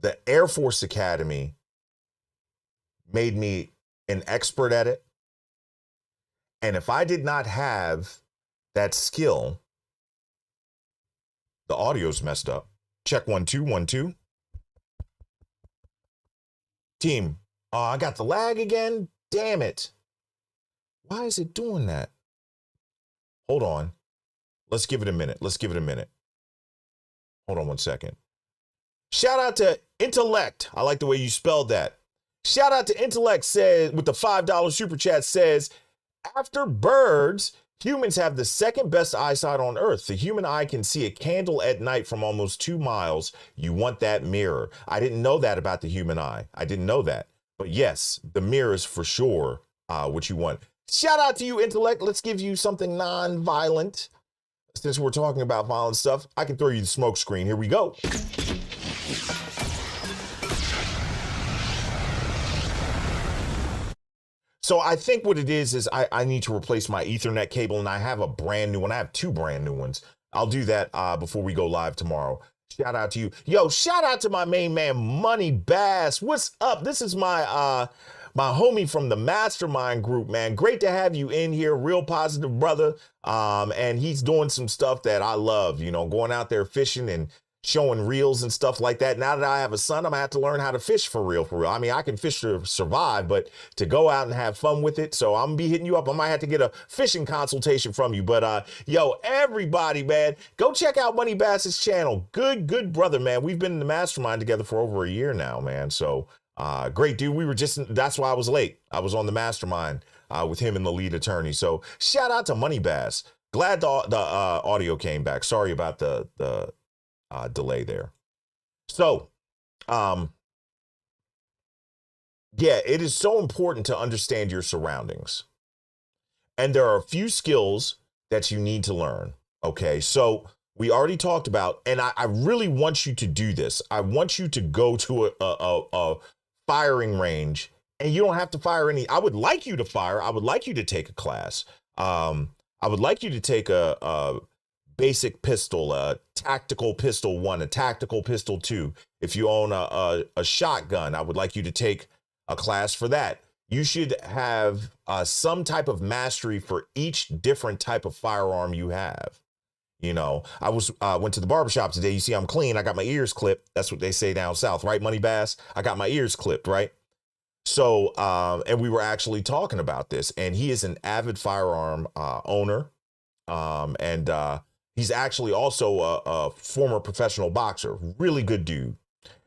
The Air Force Academy made me an expert at it. And if I did not have that skill, the audio's messed up. Check 1 2 1 2. Team, I got the lag again. Damn it. Why is it doing that? Hold on. Let's give it a minute. Hold on 1 second. Shout out to Intellect. I like the way you spelled that. Shout out to Intellect says with the $5 super chat says, after birds, humans have the second best eyesight on Earth. The human eye can see a candle at night from almost 2 miles. You want that mirror. I didn't know that about the human eye. I didn't know that. But yes, the mirror is for sure what you want. Shout out to you, Intellect. Let's give you something non-violent. Since we're talking about violent stuff, I can throw you the smoke screen. Here we go. So I think what it is I need to replace my Ethernet cable, and I have a brand new one. I have 2 brand new ones. I'll do that before we go live tomorrow. Shout out to you. Yo, shout out to my main man, Money Bass. What's up? This is my my homie from the Mastermind group, man. Great to have you in here. Real positive brother. And he's doing some stuff that I love, you know, going out there fishing and showing reels and stuff like that. Now that I have a son, I'm gonna have to learn how to fish for real. I mean, I can fish to survive, but to go out and have fun with it. So I'm gonna be hitting you up. I might have to get a fishing consultation from you. But yo, everybody, man, go check out Money Bass's channel. Good brother, man. We've been in the Mastermind together for over a year now, man. So great dude. That's why I was late. I was on the Mastermind with him and the lead attorney. So shout out to Money Bass. Glad the audio came back. Sorry about the delay there. So, yeah, it is so important to understand your surroundings. And there are a few skills that you need to learn. Okay, so we already talked about, and I really want you to do this. I want you to go to a firing range, and you don't have to fire any. I would like you to fire. I would like you to take a class. I would like you to take a basic pistol, a tactical pistol 1, a tactical pistol 2. If you own a shotgun, I would like you to take a class for that. You should have some type of mastery for each different type of firearm you have. You know, I went to the barbershop today. You see, I'm clean. I got my ears clipped. That's what they say down south, right, Money Bass? I got my ears clipped, right? So, and we were actually talking about this, and he is an avid firearm owner. And he's actually also a former professional boxer, really good dude.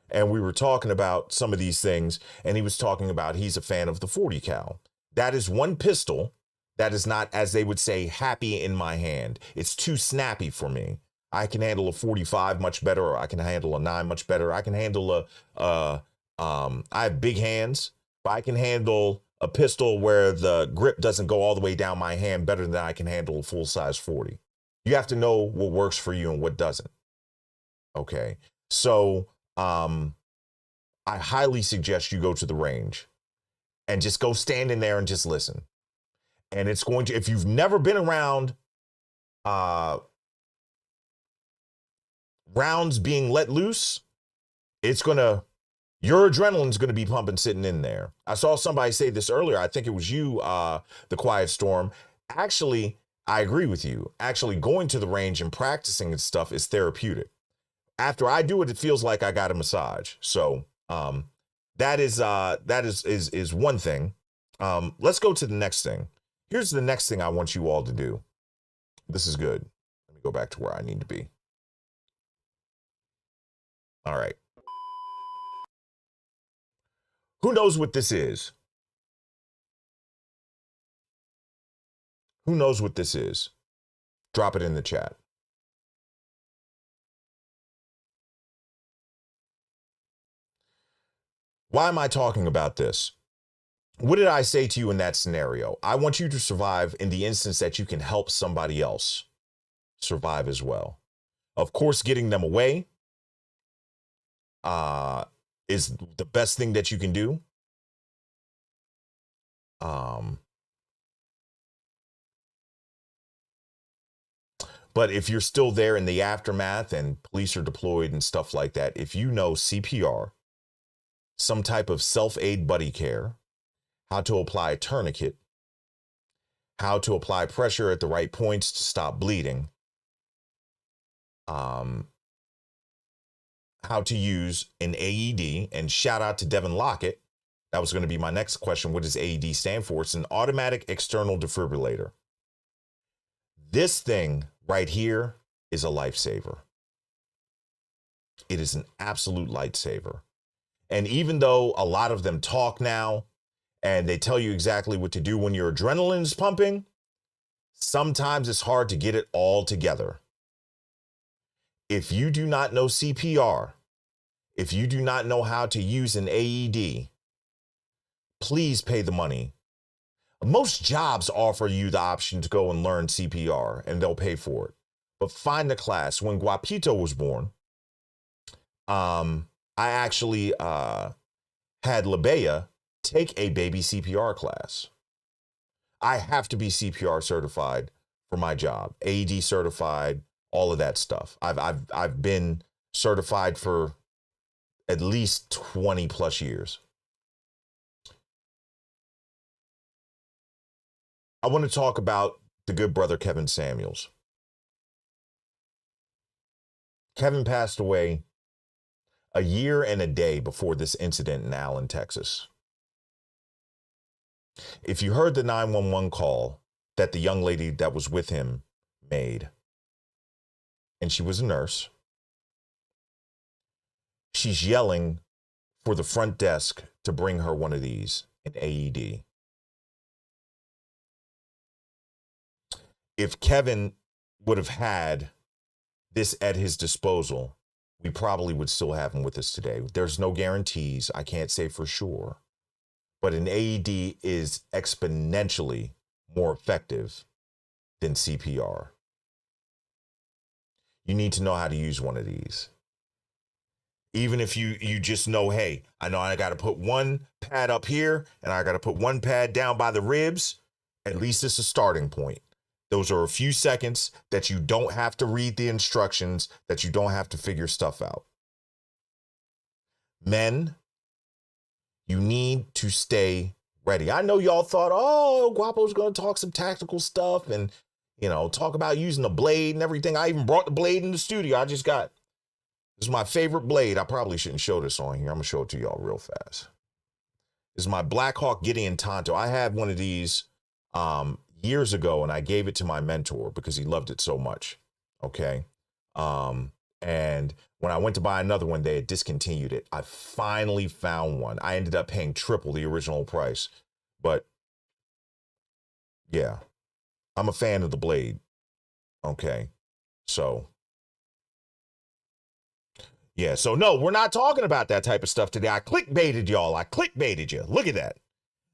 And we were talking about some of these things, and he was talking about he's a fan of the 40 cal. That is one pistol that is not, as they would say, happy in my hand. It's too snappy for me. I can handle a 45 much better, or I can handle a 9 much better. I can handle I have big hands, but I can handle a pistol where the grip doesn't go all the way down my hand better than I can handle a full-size 40. You have to know what works for you and what doesn't. Okay. So I highly suggest you go to the range. and just go stand in there and just listen. And it's going to, if you've never been around rounds being let loose, it's going to, your adrenaline's going to be pumping sitting in there. I saw somebody say this earlier. I think it was you, The Quiet Storm. Actually, I agree with you. Actually, going to the range and practicing and stuff is therapeutic. After I do it, it feels like I got a massage. So that is one thing. Let's go to the next thing. Here's the next thing I want you all to do. This is good. Let me go back to where I need to be. All right. Who knows what this is? Who knows what this is? Drop it in the chat. Why am I talking about this? What did I say to you in that scenario? I want you to survive in the instance that you can help somebody else survive as well. Of course, getting them away is the best thing that you can do. But if you're still there in the aftermath and police are deployed and stuff like that, if you know CPR, some type of self-aid buddy care, how to apply a tourniquet, how to apply pressure at the right points to stop bleeding, how to use an AED, and shout out to Devin Lockett. That was going to be my next question. What does AED stand for? It's an automatic external defibrillator. This thing right here is a lifesaver. It is an absolute lifesaver. And even though a lot of them talk now and they tell you exactly what to do when your adrenaline is pumping, sometimes it's hard to get it all together. If you do not know CPR, if you do not know how to use an AED, please pay the money. Most jobs offer you the option to go and learn CPR and they'll pay for it. But find the class. When Guapito was born, I actually had Labea take a baby CPR class. I have to be CPR certified for my job, AED certified, all of that stuff. I've been certified for at least 20 plus years. I want to talk about the good brother Kevin Samuels. Kevin passed away a year and a day before this incident in Allen, Texas. If you heard the 911 call that the young lady that was with him made, and she was a nurse, she's yelling for the front desk to bring her one of these, an AED. If Kevin would have had this at his disposal, we probably would still have him with us today. There's no guarantees. I can't say for sure. But an AED is exponentially more effective than CPR. You need to know how to use one of these. Even if you just know, hey, I know I got to put one pad up here and I got to put one pad down by the ribs, at least it's a starting point. Those are a few seconds that you don't have to read the instructions, that you don't have to figure stuff out. Men, you need to stay ready. I know y'all thought, oh, Guapo's going to talk some tactical stuff and, talk about using the blade and everything. I even brought the blade in the studio. This is my favorite blade. I probably shouldn't show this on here. I'm going to show it to y'all real fast. This is my Black Hawk Gideon Tonto. I had one of these years ago, and I gave it to my mentor because he loved it so much. Okay. And when I went to buy another one, they had discontinued it. I finally found one. I ended up paying triple the original price. But yeah, I'm a fan of the blade. Okay. So yeah, so no, we're not talking about that type of stuff today. I clickbaited y'all. I clickbaited you. Look at that.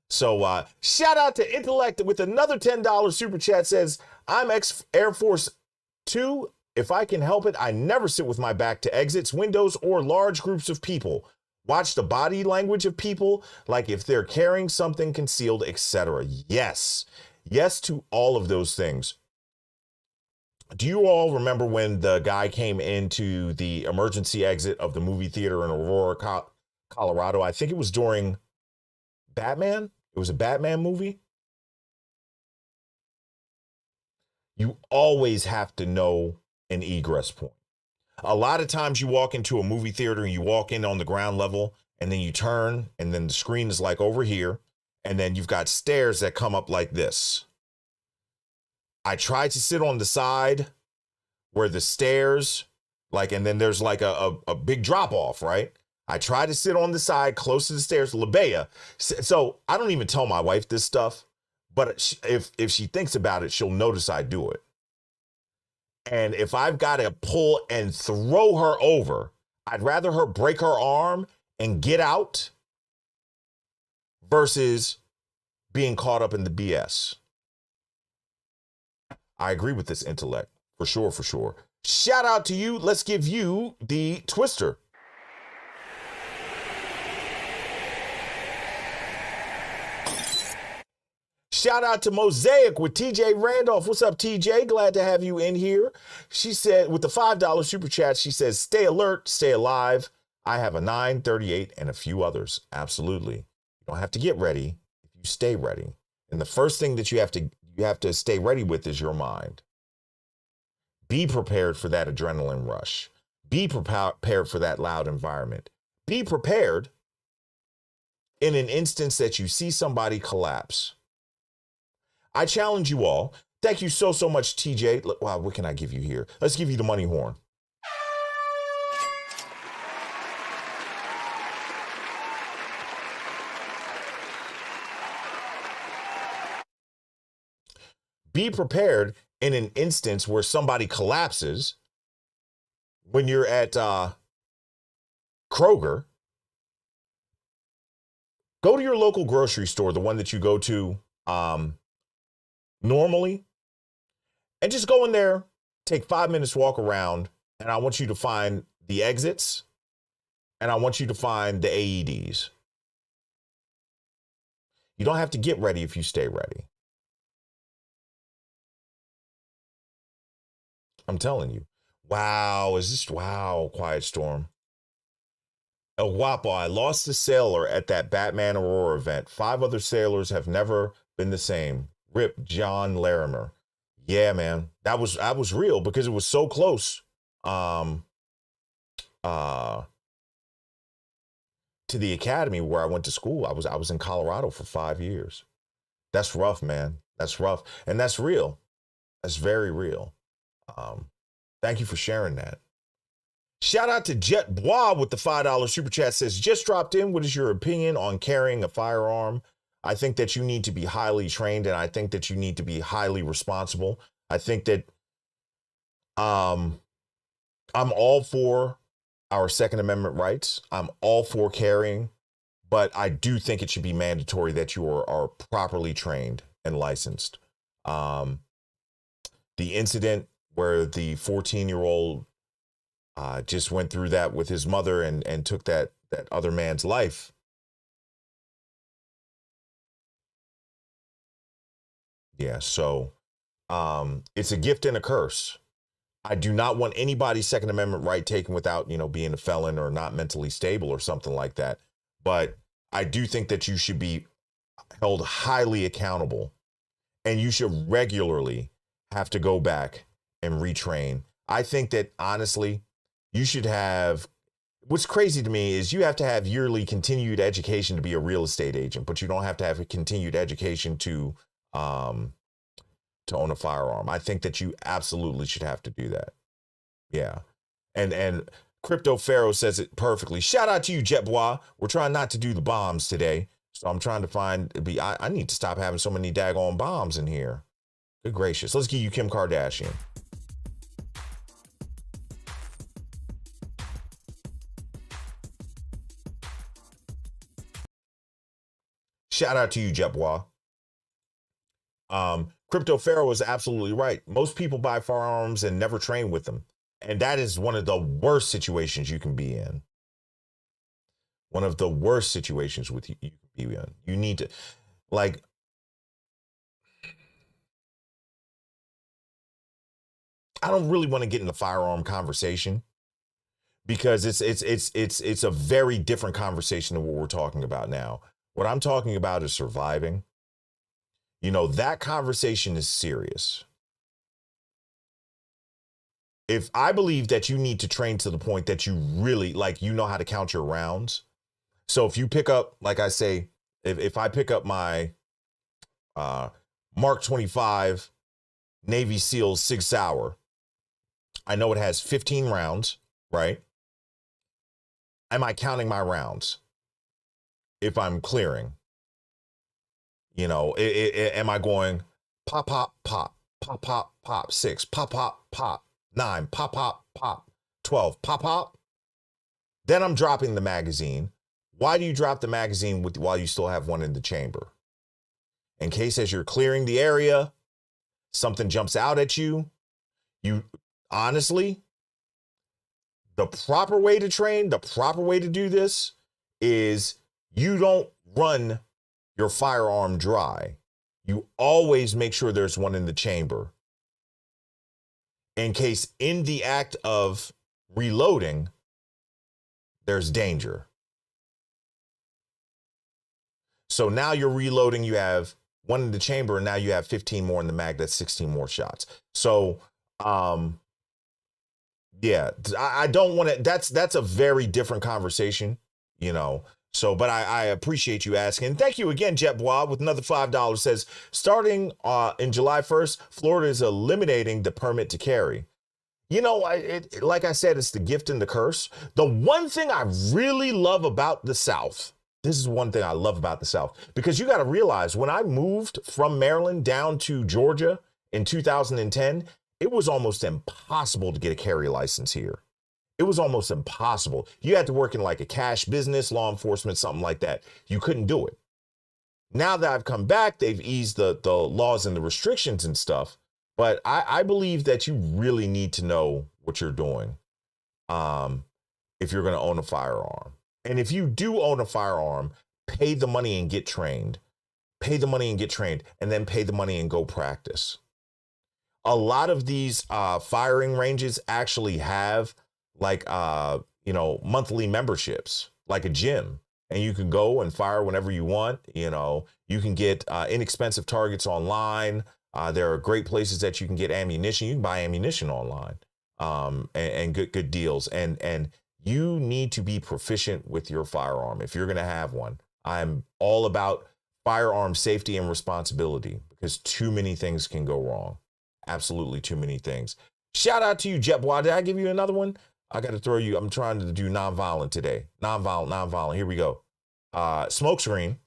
So shout out to Intellect with another $10 super chat. Says, I'm ex-Air Force 2. If I can help it, I never sit with my back to exits, windows, or large groups of people. Watch the body language of people, like if they're carrying something concealed, etc. Yes. Yes to all of those things. Do you all remember when the guy came into the emergency exit of the movie theater in Aurora, Colorado? I think it was during Batman. It was a Batman movie. You always have to know an egress point. A lot of times you walk into a movie theater and you walk in on the ground level and then you turn and then the screen is like over here. And then you've got stairs that come up like this. I tried to sit on the side where the stairs, like, and then there's like a big drop off, right? I tried to sit on the side close to the stairs, Labea. So I don't even tell my wife this stuff, but if she thinks about it, she'll notice I do it. And if I've got to pull and throw her over, I'd rather her break her arm and get out versus being caught up in the BS. I agree with this intellect, for sure, for sure. Shout out to you. Let's give you the twister. Shout out to Mosaic with TJ Randolph. What's up, TJ? Glad to have you in here. She said, with the $5 super chat, she says, stay alert, stay alive. I have a 938 and a few others. Absolutely. You don't have to get ready if you stay ready. And the first thing that you have to stay ready with is your mind. Be prepared for that adrenaline rush. Be prepared for that loud environment. Be prepared in an instance that you see somebody collapse. I challenge you all. Thank you so much, TJ. Wow, what can I give you here? Let's give you the money horn. Be prepared in an instance where somebody collapses when you're at Kroger. Go to your local grocery store, the one that you go to normally, and just go in there, take 5 minutes, walk around, and I want you to find the exits, and I want you to find the AEDs. You don't have to get ready if you stay ready. I'm telling you. Wow, Quiet Storm. El Guapo, I lost a sailor at that Batman Aurora event. 5 other sailors have never been the same. Rip John Larimer. Yeah, man. That was real because it was so close to the academy where I went to school. I was in Colorado for 5 years. That's rough, man. That's rough. And that's real. That's very real. Thank you for sharing that. Shout out to Jet Bois with the $5 super chat. Says, just dropped in. What is your opinion on carrying a firearm? I think that you need to be highly trained, and I think that you need to be highly responsible. I think that I'm all for our Second Amendment rights. I'm all for carrying, but I do think it should be mandatory that you are properly trained and licensed. The incident where the 14-year-old just went through that with his mother and took that other man's life. Yeah, so it's a gift and a curse. I do not want anybody's Second Amendment right taken without, being a felon or not mentally stable or something like that. But I do think that you should be held highly accountable, and you should regularly have to go back and retrain. I think that, honestly, you should have, what's crazy to me is you have to have yearly continued education to be a real estate agent, but you don't have to have a continued education to own a firearm. I think that you absolutely should have to do that. Yeah. And Crypto Pharaoh says it perfectly. Shout out to you, Jet Bois. We're trying not to do the bombs today. So I'm trying to I need to stop having so many daggone bombs in here. Good gracious. Let's give you Kim Kardashian. Shout out to you, Jet Bois. Crypto Pharaoh is absolutely right. Most people buy firearms and never train with them. And that is one of the worst situations you can be in. One of the worst situations with you could be in. You need to, like, I don't really want to get in the firearm conversation because it's a very different conversation than what we're talking about now. What I'm talking about is surviving. You know, that conversation is serious. If I believe that you need to train to the point that you really, like, you know how to count your rounds. So if you pick up, like I say, if I pick up my Mark 25 Navy SEAL Sig Sauer, I know it has 15 rounds, right? Am I counting my rounds if I'm clearing? You know, am I going pop, pop, pop, pop, pop, pop, 6, pop, pop, pop, 9, pop, pop, pop, 12, pop, pop? Then I'm dropping the magazine. Why do you drop the magazine while you still have one in the chamber? In case as you're clearing the area, something jumps out at you. You honestly, the proper way to train, the proper way to do this is you don't run your firearm dry. You always make sure there's one in the chamber. In case in the act of reloading, there's danger. So now you're reloading, you have one in the chamber, and now you have 15 more in the mag. That's 16 more shots. So, yeah, I don't want to, that's a very different conversation, you know. So, but I appreciate you asking. Thank you again, Jet Bois, with another $5. Says, starting in July 1st, Florida is eliminating the permit to carry. You know, like I said, it's the gift and the curse. The one thing I really love about the South, this is one thing I love about the South, because you got to realize when I moved from Maryland down to Georgia in 2010, it was almost impossible to get a carry license here. It was almost impossible. You had to work in like a cash business, law enforcement, something like that. You couldn't do it. Now that I've come back, they've eased the laws and the restrictions and stuff. But I believe that you really need to know what you're doing if you're going to own a firearm. And if you do own a firearm, pay the money and get trained. Pay the money and get trained, and then pay the money and go practice. A lot of these firing ranges actually have like, monthly memberships, like a gym. And you can go and fire whenever you want. You know, you can get inexpensive targets online. There are great places that you can get ammunition. You can buy ammunition online and good deals. And you need to be proficient with your firearm if you're going to have one. I'm all about firearm safety and responsibility because too many things can go wrong. Absolutely too many things. Shout out to you, Jet Bois. Did I give you another one? I got to throw you. I'm trying to do nonviolent today. Nonviolent. Here we go. Smoke screen.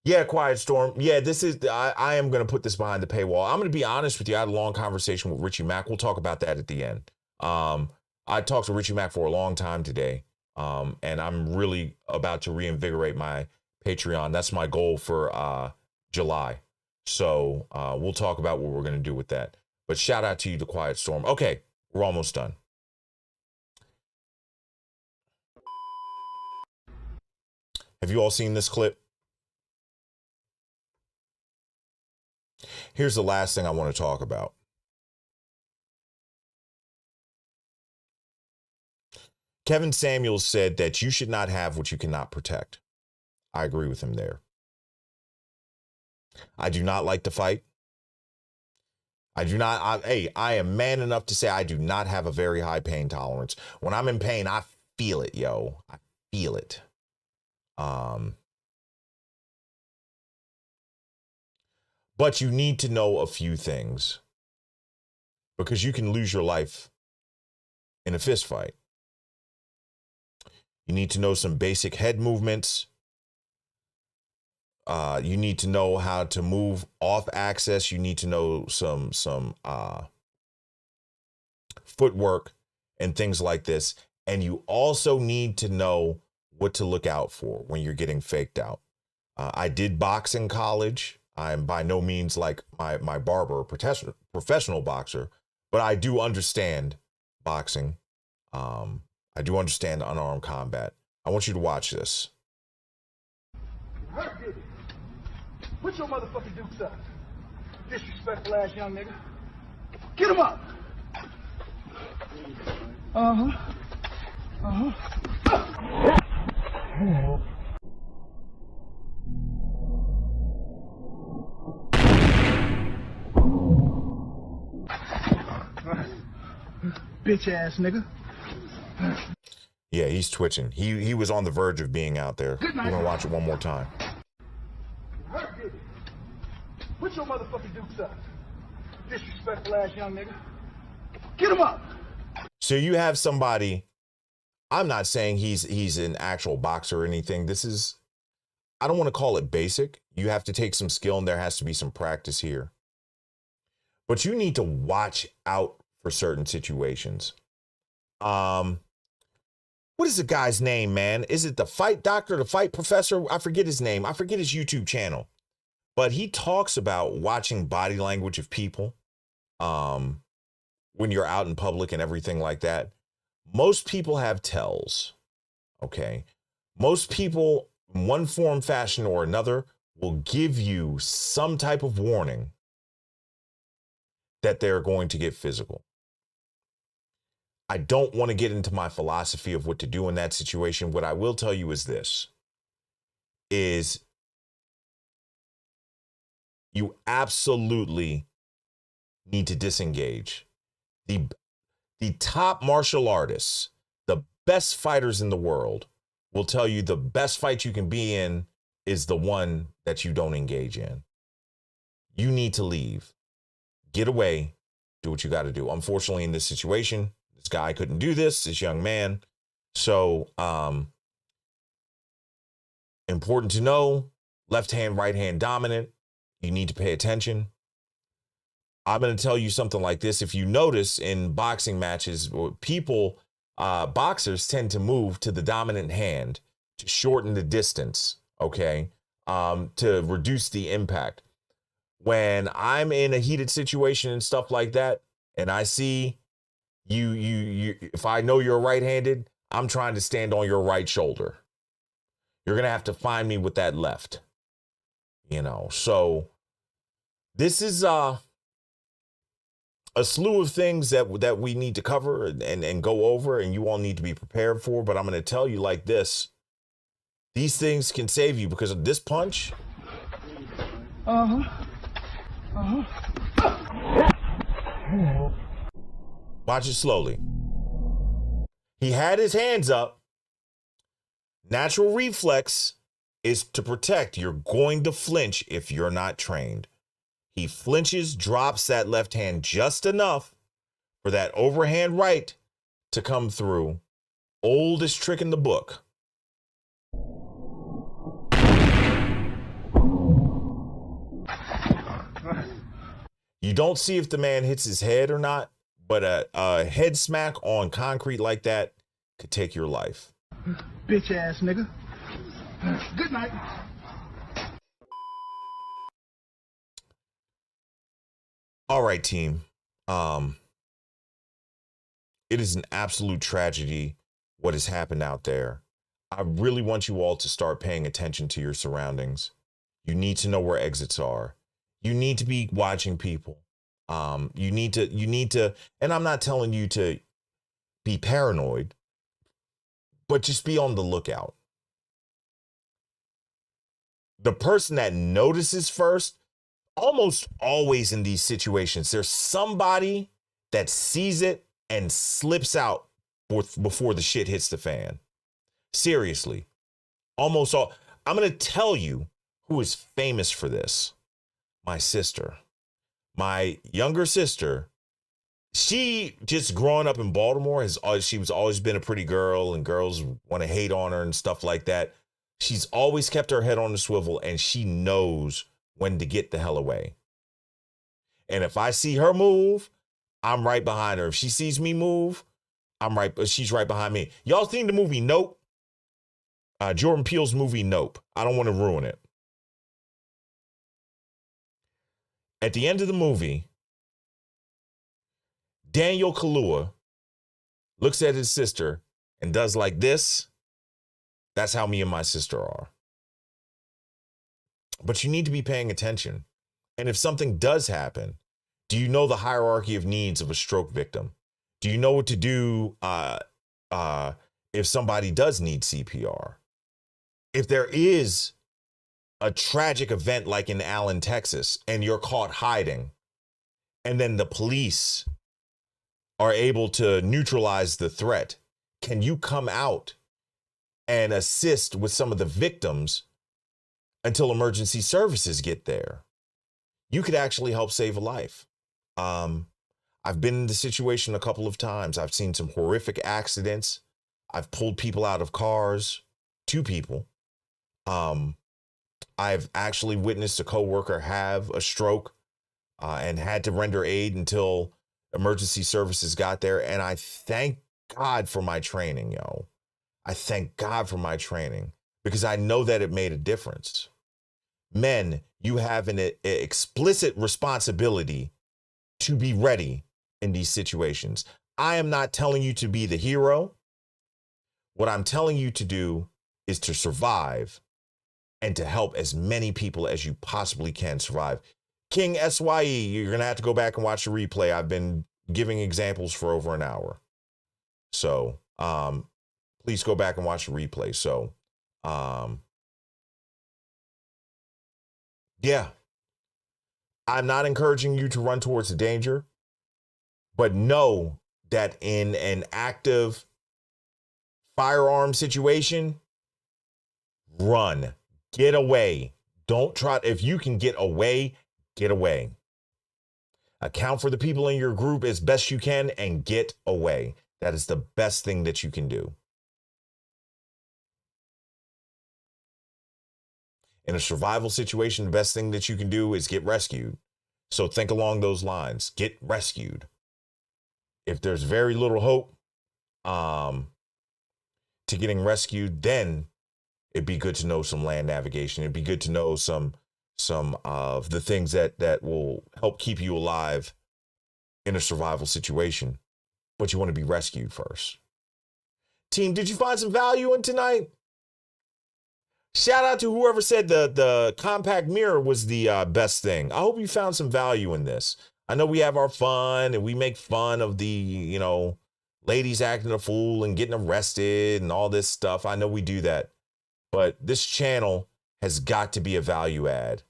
Yeah, Quiet Storm. Yeah, this is, I am going to put this behind the paywall. I'm going to be honest with you. I had a long conversation with Richie Mack. We'll talk about that at the end. I talked to Richie Mack for a long time today. And I'm really about to reinvigorate my Patreon. That's my goal for July. So we'll talk about what we're going to do with that. But shout out to you, the Quiet Storm. Okay, we're almost done. Have you all seen this clip? Here's the last thing I want to talk about. Kevin Samuels said that you should not have what you cannot protect. I agree with him there. I do not like to fight. I am man enough to say I do not have a very high pain tolerance. When I'm in pain, I feel it, yo. I feel it. But you need to know a few things because you can lose your life in a fist fight. You need to know some basic head movements. You need to know how to move off axis. You need to know some footwork and things like this. And you also need to know what to look out for when you're getting faked out. I did box in college. I'm by no means like my barber, professional boxer, But I do understand boxing. I do understand unarmed combat. I want you to watch this. Put your motherfucking dukes up. Disrespectful ass young nigga. Get him up. Bitch ass nigga. Yeah, he's twitching. He was on the verge of being out there. We're gonna watch it one more time. Put your motherfucking dukes up. Disrespectful ass young nigga. Get him up. So you have somebody, I'm not saying he's an actual boxer or anything. This is, I don't want to call it basic. You have to take some skill and there has to be some practice here. But you need to watch out for certain situations. What is the guy's name, man? Is it the fight doctor, the fight professor? I forget his name. I forget his YouTube channel. But he talks about watching body language of people when you're out in public and everything like that. Most people have tells, okay? Most people, in one form, fashion, or another, will give you some type of warning that they're going to get physical. I don't want to get into my philosophy of what to do in that situation. What I will tell you is this, is you absolutely need to disengage. The top martial artists, the best fighters in the world, will tell you the best fight you can be in is the one that you don't engage in. You need to leave. Get away. Do what you got to do. Unfortunately, in this situation, this guy couldn't do this young man. So, important to know, left hand, right hand dominant. You need to pay attention. I'm going to tell you something like this. If you notice in boxing matches, boxers tend to move to the dominant hand to shorten the distance, okay, to reduce the impact. When I'm in a heated situation and stuff like that, and I see you, if I know you're right-handed, I'm trying to stand on your right shoulder. You're going to have to find me with that left, so this is a slew of things that we need to cover and go over, and you all need to be prepared for. But I'm going to tell you like this. These things can save you because of this punch. Watch it slowly. He had his hands up. Natural reflex is to protect. You're going to flinch if you're not trained. He flinches, drops that left hand just enough for that overhand right to come through. Oldest trick in the book. You don't see if the man hits his head or not, but a head smack on concrete like that could take your life. Bitch ass nigga. Good night. All right, team. It is an absolute tragedy what has happened out there. I really want you all to start paying attention to your surroundings. You need to know where exits are. You need to be watching people. You need to, and I'm not telling you to be paranoid, but just be on the lookout. The person that notices first, almost always in these situations, there's somebody that sees it and slips out before the shit hits the fan. Seriously. Almost all. I'm going to tell you who is famous for this. My sister. My younger sister. She just growing up in Baltimore, she was always been a pretty girl and girls want to hate on her and stuff like that. She's always kept her head on the swivel and she knows when to get the hell away. And if I see her move, I'm right behind her. If she sees me move, she's right behind me. Y'all seen the movie Nope? Jordan Peele's movie Nope. I don't want to ruin it. At the end of the movie, Daniel Kaluuya looks at his sister and does like this, that's how me and my sister are. But you need to be paying attention. And if something does happen, do you know the hierarchy of needs of a stroke victim? Do you know what to do if somebody does need CPR? If there is a tragic event like in Allen, Texas, and you're caught hiding, and then the police are able to neutralize the threat, can you come out and assist with some of the victims until emergency services get there? You could actually help save a life. I've been in the situation a couple of times. I've seen some horrific accidents. I've pulled people out of cars, 2 people. I've actually witnessed a coworker have a stroke and had to render aid until emergency services got there. And I thank God for my training, yo. I thank God for my training because I know that it made a difference. Men, you have an explicit responsibility to be ready in these situations. I am not telling you to be the hero. What I'm telling you to do is to survive and to help as many people as you possibly can survive. King SYE, you're going to have to go back and watch the replay. I've been giving examples for over an hour. So please go back and watch the replay. So yeah, I'm not encouraging you to run towards the danger, but know that in an active firearm situation, run, get away. Don't try. If you can get away, get away. Account for the people in your group as best you can and get away. That is the best thing that you can do. In a survival situation, the best thing that you can do is get rescued. So think along those lines. Get rescued. If there's very little hope to getting rescued, then it'd be good to know some land navigation. It'd be good to know some of the things that will help keep you alive in a survival situation. But you want to be rescued first. Team, did you find some value in tonight? Shout out to whoever said the compact mirror was the best thing. I hope you found some value in this. I know we have our fun and we make fun of the, ladies acting a fool and getting arrested and all this stuff. I know we do that. But this channel has got to be a value add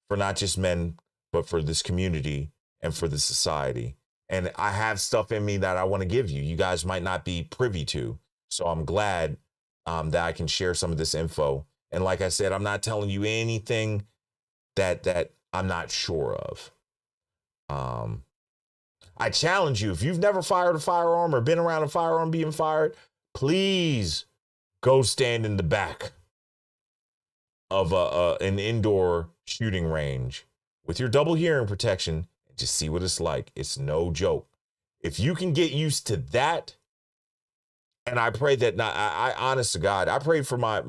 for not just men, but for this community and for the society. And I have stuff in me that I want to give you. You guys might not be privy to. So I'm glad that I can share some of this info. And like I said, I'm not telling you anything that I'm not sure of. I challenge you, if you've never fired a firearm or been around a firearm being fired, please go stand in the back of an indoor shooting range with your double hearing protection and just see what it's like. It's no joke. If you can get used to that, and I pray that, I honest to God, I prayed for my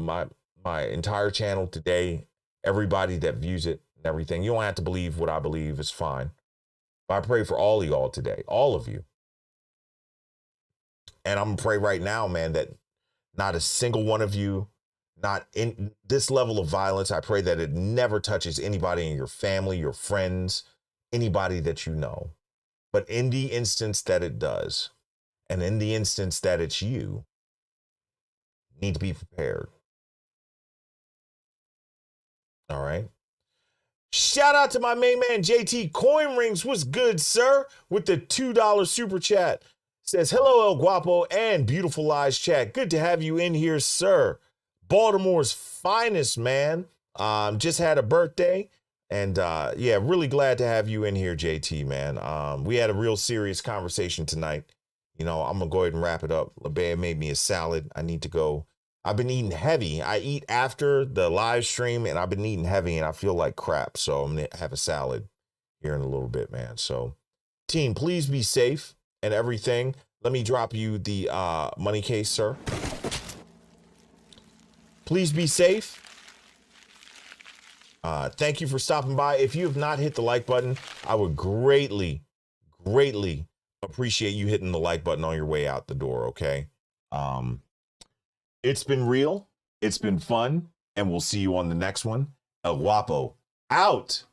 entire channel today, everybody that views it and everything. You don't have to believe what I believe, is fine. But I pray for all of y'all today, all of you. And I'm gonna pray right now, man, that not a single one of you, not in this level of violence, I pray that it never touches anybody in your family, your friends, anybody that you know. But in the instance that it does, and in the instance that it's you, need to be prepared. All right. Shout out to my main man, JT Coin Rings. What's good, sir? With the $2 super chat. Says, hello, El Guapo and Beautiful Lies chat. Good to have you in here, sir. Baltimore's finest, man. Just had a birthday. And yeah, really glad to have you in here, JT, man. We had a real serious conversation tonight. I'm going to go ahead and wrap it up. LeBea made me a salad. I need to go. I've been eating heavy. I eat after the live stream, and I've been eating heavy, and I feel like crap. So I'm going to have a salad here in a little bit, man. So, team, please be safe and everything. Let me drop you the money case, sir. Please be safe. Thank you for stopping by. If you have not hit the like button, I would greatly appreciate you hitting the like button on your way out the door, okay? It's been real. It's been fun. And we'll see you on the next one. El Guapo out.